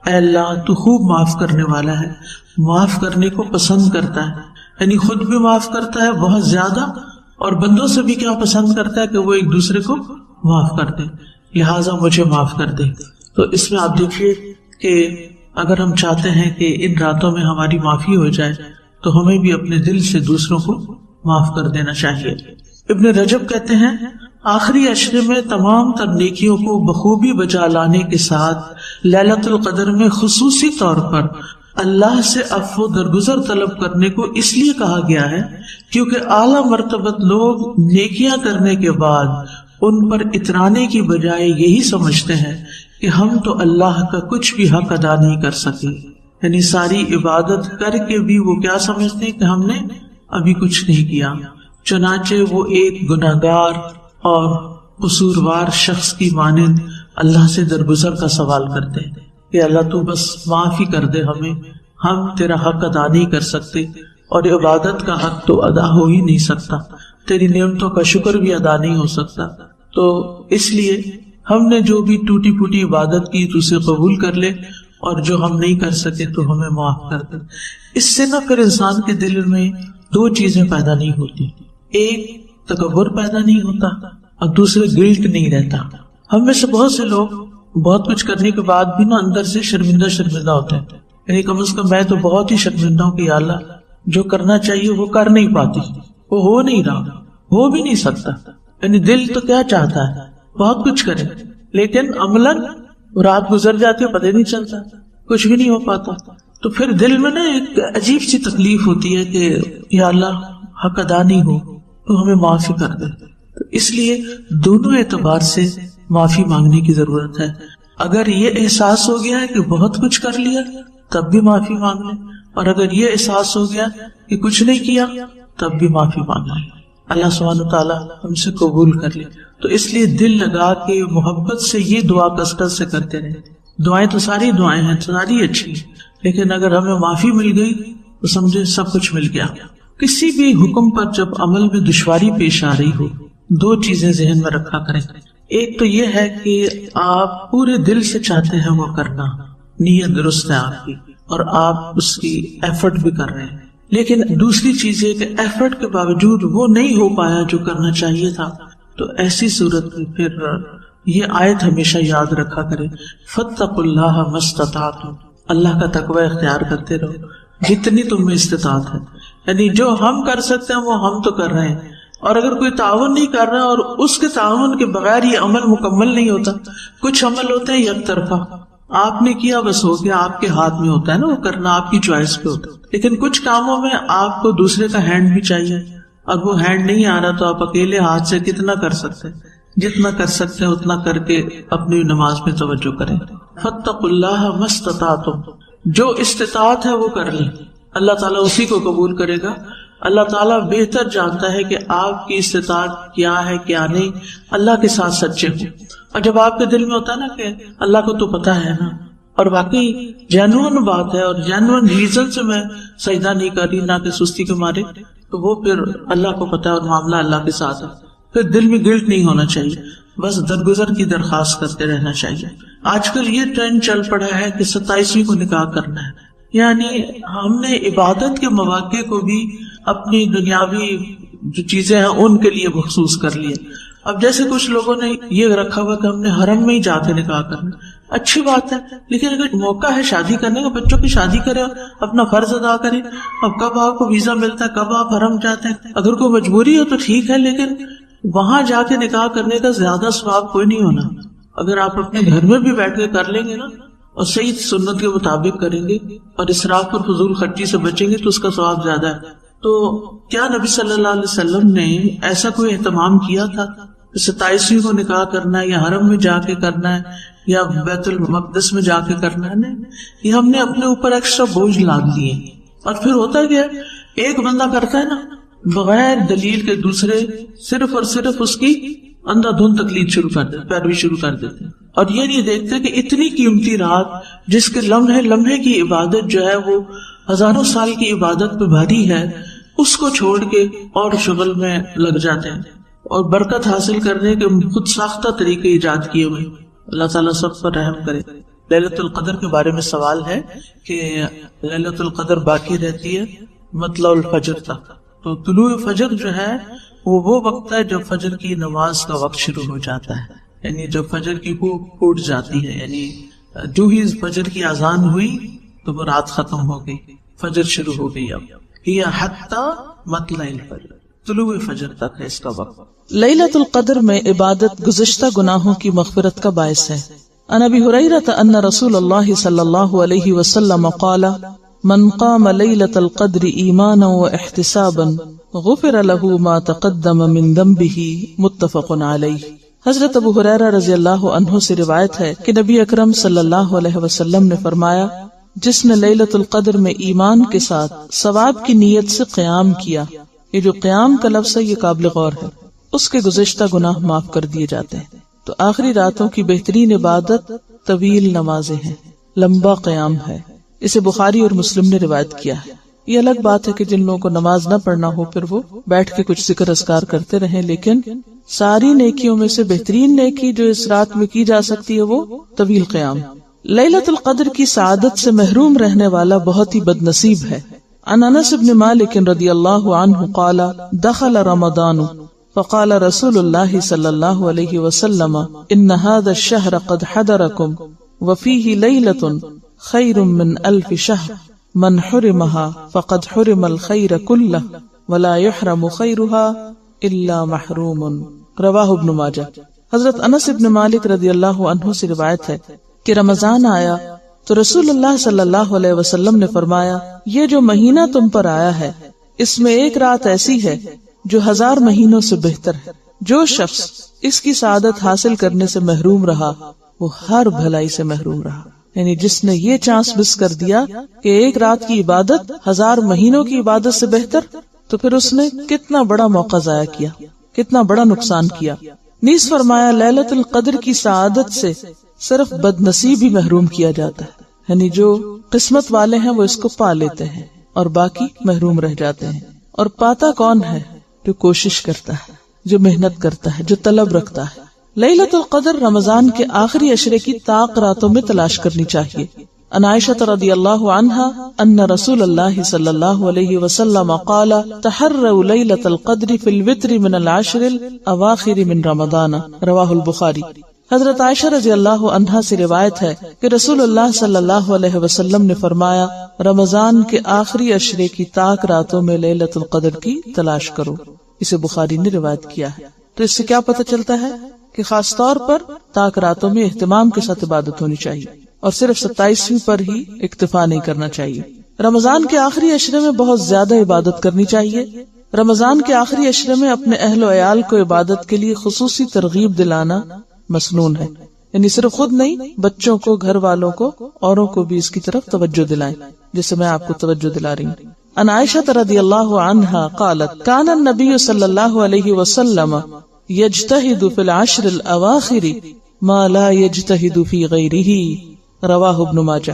اے اللہ تو خوب معاف کرنے والا ہے، معاف کرنے کو پسند کرتا ہے. یعنی خود بھی معاف کرتا ہے بہت زیادہ، اور بندوں سے بھی کیا پسند کرتا ہے کہ وہ ایک دوسرے کو معاف کر دے، لہٰذا مجھے معاف کر دے. تو اس میں آپ دیکھیے کہ اگر ہم چاہتے ہیں کہ ان راتوں میں ہماری معافی ہو جائے تو ہمیں بھی اپنے دل سے دوسروں کو معاف کر دینا چاہیے. ابن رجب کہتے ہیں آخری عشرے میں تمام تر نیکیوں کو بخوبی بجا لانے کے ساتھ لیلۃ القدر میں خصوصی طور پر اللہ سے عفو درگزر طلب کرنے کو اس لیے کہا گیا ہے کیونکہ اعلیٰ مرتبت لوگ نیکیاں کرنے کے بعد ان پر اترانے کی بجائے یہی سمجھتے ہیں کہ ہم تو اللہ کا کچھ بھی حق ادا نہیں کر سکے، یعنی ساری عبادت کر کے بھی وہ کیا سمجھتے ہیں کہ ہم نے ابھی کچھ نہیں کیا، چنانچہ وہ ایک گناہگار اور قصوروار شخص کی مانند اللہ سے درگزر کا سوال کرتے ہیں کہ اللہ تو بس معافی کر دے ہمیں، ہم تیرا حق ادا نہیں کر سکتے، اور عبادت کا حق تو ادا ہو ہی نہیں سکتا، تیری نعمتوں کا شکر بھی ادا نہیں ہو سکتا، تو اس لیے ہم نے جو بھی ٹوٹی پھوٹی عبادت کی تو اسے قبول کر لے، اور جو ہم نہیں کر سکے تو ہمیں معاف کر دے۔ اس سے نہ پھر انسان کے دل میں دو چیزیں پیدا نہیں ہوتی، ایک تکبر پیدا نہیں ہوتا اور دوسرے گلٹ نہیں رہتا۔ ہم میں سے بہت سے لوگ بہت کچھ کرنے کے بعد بھی نا اندر سے شرمندہ ہوتے ہیں، یعنی کم از کم میں تو بہت ہی شرمندہ ہوں کہ اللہ جو کرنا چاہیے وہ کر نہیں پاتی، وہ ہو نہیں رہا، ہو بھی نہیں سکتا، یعنی دل تو کیا چاہتا ہے بہت کچھ کرے لیکن عملاً رات گزر جاتی ہے پتہ نہیں چلتا، کچھ بھی نہیں ہو پاتا، تو پھر دل میں نا ایک عجیب سی تکلیف ہوتی ہے کہ یا اللہ حق ادا نہیں ہو تو ہمیں معافی کر دے۔ تو اس لیے دونوں اعتبار سے معافی مانگنے کی ضرورت ہے۔ اگر یہ احساس ہو گیا ہے کہ بہت کچھ کر لیا تب بھی معافی مانگ لیں، اور اگر یہ احساس ہو گیا کہ کچھ نہیں کیا تب بھی معافی مانگ لیں، اللہ سبحانہ وتعالیٰ ہم سے قبول کر لے۔ تو اس لیے دل لگا کے محبت سے یہ دعا کثرت سے کرتے رہے۔ دعائیں تو ساری دعائیں ہیں، ساری اچھی، لیکن اگر ہمیں معافی مل گئی تو سمجھے سب کچھ مل گیا۔ کسی بھی حکم پر جب عمل میں دشواری پیش آ رہی ہو دو چیزیں ذہن میں رکھا کریں، ایک تو یہ ہے کہ آپ پورے دل سے چاہتے ہیں وہ کرنا، نیت درست ہے آپ کی اور آپ اس کی ایفرٹ بھی کر رہے ہیں، لیکن دوسری چیز یہ کہ ایفرٹ کے باوجود وہ نہیں ہو پایا جو کرنا چاہیے تھا، تو ایسی صورت میں پھر یہ آیت ہمیشہ یاد رکھا کرے، فاتقوا اللہ ما استطعتم، اللہ کا تقوی اختیار کرتے رہو جتنی تم میں استطاعت ہے، یعنی جو ہم کر سکتے ہیں وہ ہم تو کر رہے ہیں، اور اگر کوئی تعاون نہیں کر رہا اور اس کے تعاون کے بغیر یہ عمل مکمل نہیں ہوتا، کچھ عمل ہوتے ہیں یک طرفہ، آپ نے کیا بس ہو گیا، آپ کے ہاتھ میں ہوتا ہے نا وہ کرنا، آپ کی چوائس پہ ہوتا ہے، لیکن کچھ کاموں میں آپ کو دوسرے کا ہینڈ بھی چاہیے، اور وہ ہینڈ نہیں آ رہا تو آپ اکیلے ہاتھ سے کتنا کر سکتے ہیں، جتنا کر سکتے ہیں اتنا کر کے اپنی نماز میں توجہ کریں۔ فاتقوا اللہ ما استطعتم، جو استطاعت ہے وہ کر لیں، اللہ تعالیٰ اسی کو قبول کرے گا۔ اللہ تعالیٰ بہتر جانتا ہے کہ آپ کی استطاعت کیا ہے کیا نہیں، اللہ کے ساتھ سچے ہوں، اور جب آپ کے دل میں ہوتا ہے نا کہ اللہ کو تو پتا ہے نا، اور واقعی جینوئن بات ہے اور جینوئن ریزن سے میں سجدہ نہیں کر رہی، نہ کہ سستی کے مارے، تو وہ پھر اللہ کو پتا ہے اور معاملہ اللہ کے ساتھ ہے، پھر دل میں گلٹ نہیں ہونا چاہیے، بس درگزر کی درخواست کرتے رہنا چاہیے۔ آج کل یہ ٹرینڈ چل پڑا ہے کہ 27ویں کو نکاح کرنا ہے، یعنی ہم نے عبادت کے مواقع کو بھی اپنی دنیاوی جو چیزیں ہیں ان کے لیے مخصوص کر لیے۔ اب جیسے کچھ لوگوں نے یہ رکھا ہوا کہ ہم نے حرم میں ہی جا کے نکاح کرنا، اچھی بات ہے، لیکن اگر موقع ہے شادی کرنے کا، بچوں کی شادی کرے، اپنا فرض ادا کرے۔ اب کب آپ کو ویزا ملتا ہے، کب آپ حرم جاتے ہیں، اگر کوئی مجبوری ہو تو ٹھیک ہے، لیکن وہاں جا کے نکاح کرنے کا زیادہ ثواب کوئی نہیں ہونا۔ اگر آپ اپنے گھر میں بھی بیٹھ کے کر لیں گے نا اور صحیح سنت کے مطابق کریں گے اور اسراف پر فضول خرچی سے بچیں گے تو اس کا ثواب زیادہ ہے۔ تو کیا نبی صلی اللہ علیہ وسلم نے ایسا کوئی اہتمام کیا تھا کہ 27ویں کو نکاح کرنا ہے یا حرم میں جا کے کرنا ہے یا بیت المقدس میں جا کے کرنا ہے؟ نہیں، یہ ہم نے اپنے اوپر ایکسٹرا بوجھ لاد لیے، اور پھر ہوتا کیا ایک بندہ کرتا ہے نا بغیر دلیل کے، دوسرے صرف اور صرف اس کی اندھا دھند تقلید شروع کر دیتے، پیروی شروع کر دیتے، اور یہ نہیں دیکھتے کہ اتنی قیمتی رات جس کے لمحے لمحے کی عبادت جو ہے وہ ہزاروں سال کی عبادت پہ بھاری ہے، اس کو چھوڑ کے اور شغل میں لگ جاتے ہیں، اور برکت حاصل کرنے کے خود ساختہ طریقے ایجاد کیے ہوئے۔ اللہ تعالیٰ سب پر رحم کرے۔ لیلۃ القدر کے بارے میں سوال ہے کہ لیلۃ القدر باقی رہتی ہے مطلع الفجر تک، تو طلوع فجر جو ہے وہ وقت ہے جب فجر کی نماز کا وقت شروع ہو جاتا ہے، یعنی جب فجر کی پھوٹ جاتی ہے، یعنی جو ہی فجر کی اذان ہوئی تو وہ رات ختم ہو گئی، فجر شروع ہو گئی۔ اب یہ حتی مطلع الفجر، طلوع فجر تک ہے اس کا وقت. لیلۃ القدر میں عبادت گزشتہ گناہوں کی مغفرت کا باعث ہے. عن ابی ہریرہ ان رسول اللہ صلی اللہ علیہ وسلم قال من قام لیلۃ القدر ایمانا واحتسابا غفر له ما تقدم من ذنبه متفق علیہ. حضرت ابو ہریرہ رضی اللہ عنہ سے روایت ہے کہ نبی اکرم صلی اللہ علیہ وسلم نے فرمایا جس نے لیلۃ القدر میں ایمان کے ساتھ ثواب کی نیت سے قیام کیا، یہ جو قیام کا لفظ ہے یہ قابل غور ہے، اس کے گزشتہ گناہ معاف کر دیے جاتے ہیں. تو آخری راتوں کی بہترین عبادت طویل نمازیں ہیں، لمبا قیام ہے. اسے بخاری اور مسلم نے روایت کیا ہے. یہ الگ بات ہے کہ جن لوگوں کو نماز نہ پڑھنا ہو پھر وہ بیٹھ کے کچھ ذکر اذکار کرتے رہیں، لیکن ساری نیکیوں میں سے بہترین نیکی جو اس رات میں کی جا سکتی ہے وہ طویل قیام. لیلۃ القدر کی سعادت سے محروم رہنے والا بہت ہی بد نصیب ہے. عن انس بن مالک رضی اللہ عنہ قال دخل رمضان فقال رسول اللہ صلی اللہ علیہ وسلم ان هذا الشهر قد حضركم وفيه ليلة خير من 1000 شهر من حرمها فقد حرم الخير كله ولا يحرم خيرها الا محروم. رواہ ابن ماجہ. حضرت انس بن مالک رضی اللہ عنہ سے روایت ہے کہ رمضان آیا تو رسول اللہ صلی اللہ علیہ وسلم نے فرمایا یہ جو مہینہ تم پر آیا ہے اس میں ایک رات ایسی ہے جو 1000 مہینوں سے بہتر ہے. جو شخص اس کی سعادت حاصل کرنے سے محروم رہا وہ ہر بھلائی سے محروم رہا. یعنی جس نے یہ چانس مس کر دیا کہ ایک رات کی عبادت 1000 مہینوں کی عبادت سے بہتر، تو پھر اس نے کتنا بڑا موقع ضائع کیا، کتنا بڑا نقصان کیا. نیز فرمایا لیلۃ القدر کی سعادت سے صرف بد نصیب ہی محروم کیا جاتا ہے. یعنی جو قسمت والے ہیں وہ اس کو پا لیتے ہیں اور باقی محروم رہ جاتے ہیں. اور پاتا کون ہے؟ جو کوشش کرتا ہے، جو محنت کرتا ہے، جو طلب رکھتا ہے. لیلۃ القدر رمضان کے آخری عشرے کی طاق راتوں میں تلاش کرنی چاہیے. عن عائشہ رضی اللہ عنہا ان رسول اللہ صلی اللہ علیہ وسلم قال تحروا لیلۃ القدر فی الوتر من العشر الاواخر من رمضان. رواہ البخاری. حضرت عائشہ رضی اللہ عنہا سے روایت ہے کہ رسول اللہ صلی اللہ علیہ وسلم نے فرمایا رمضان کے آخری عشرے کی طاق راتوں میں لیلۃ القدر کی تلاش کرو. اسے بخاری نے روایت کیا ہے. تو اس سے کیا پتہ چلتا ہے کہ خاص طور پر طاق راتوں میں اہتمام کے ساتھ عبادت ہونی چاہیے اور صرف 27ویں پر ہی اکتفا نہیں کرنا چاہیے. رمضان کے آخری عشرے میں بہت زیادہ عبادت کرنی چاہیے. رمضان کے آخری عشرے میں اپنے اہل و عیال کو عبادت کے لیے خصوصی ترغیب دلانا مسنون ہے. یعنی صرف خود نہیں، بچوں کو، گھر والوں کو، اوروں کو بھی اس کی طرف توجہ دلائیں جیسے میں آپ کو توجہ دلا رہی ہوں. عن عائشہ رضی اللہ عنہا قالت کان النبی صلی اللہ علیہ وسلم یجتہد فی العشر الاواخر ما لا یجتہد فی غیرہ. رواہ ابن ماجہ.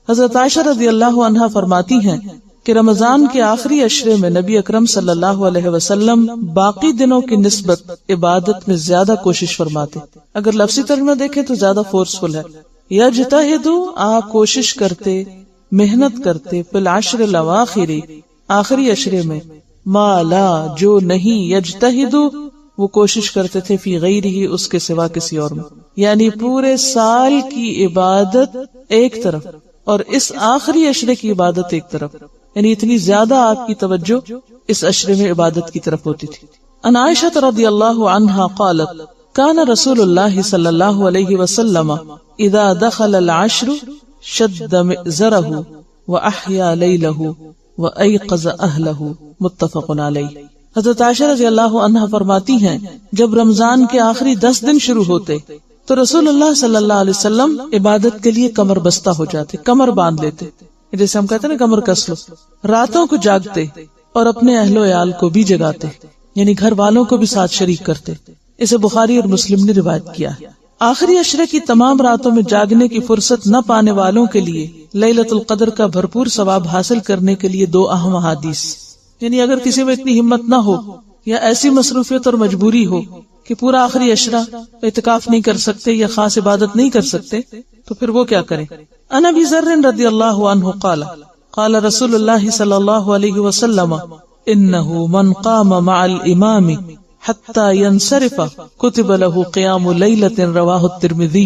حضرت عائشہ رضی اللہ عنہا فرماتی ہیں کہ رمضان کے آخری عشرے میں نبی اکرم صلی اللہ علیہ وسلم باقی دنوں کی نسبت عبادت میں زیادہ کوشش فرماتے. اگر لفظی ترجمہ دیکھیں تو زیادہ فورسفل ہے. یجتہد، آپ کوشش کرتے، محنت کرتے، فی العشر الاواخر، آخری عشرے میں، ما لا، جو نہیں، یجتہد، وہ کوشش کرتے تھے، فی غیرہ، اس کے سوا کسی اور میں. یعنی پورے سال کی عبادت ایک طرف اور اس آخری عشرے کی عبادت ایک طرف. یعنی اتنی زیادہ آپ کی توجہ اس عشرے میں عبادت کی طرف ہوتی تھی. عن عائشہ رضی اللہ عنہا قالت کان رسول اللہ صلی اللہ علیہ وسلم اذا دخل العشر شد مئزرہ واحیا لیلہ وایقظ اہلہ. متفق علیہ. حضرت عائشہ رضی اللہ عنہا فرماتی ہیں جب رمضان کے آخری 10 دن شروع ہوتے تو رسول اللہ صلی اللہ علیہ وسلم عبادت کے لیے کمر بستہ ہو جاتے، کمر باندھ لیتے، جیسے ہم کہتے ہیں نا کمر کس لو. راتوں کو جاگتے اور اپنے اہل و عیال کو بھی جگاتے، یعنی گھر والوں کو بھی ساتھ شریک کرتے. اسے بخاری اور مسلم نے روایت کیا ہے. آخری عشرے کی تمام راتوں میں جاگنے کی فرصت نہ پانے والوں کے لیے لیلۃ القدر کا بھرپور ثواب حاصل کرنے کے لیے 2 اہم احادیث. یعنی اگر کسی میں اتنی ہمت نہ ہو یا ایسی مصروفیت اور مجبوری ہو کہ پورا آخری عشرہ اعتکاف نہیں کر سکتے یا خاص عبادت نہیں کر سکتے تو پھر وہ کیا کریں. عن ابی ذر رضی اللہ عنہ قال قال رسول اللہ صلی اللہ علیہ وسلم انه من قام مع الامام حتى ينصرف كتب له قیام لیلۃ. رواہ الترمذی.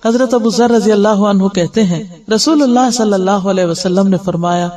حضرت ابو ذر رضی اللہ عنہ کہتے ہیں رسول اللہ صلی اللہ علیہ وسلم نے فرمایا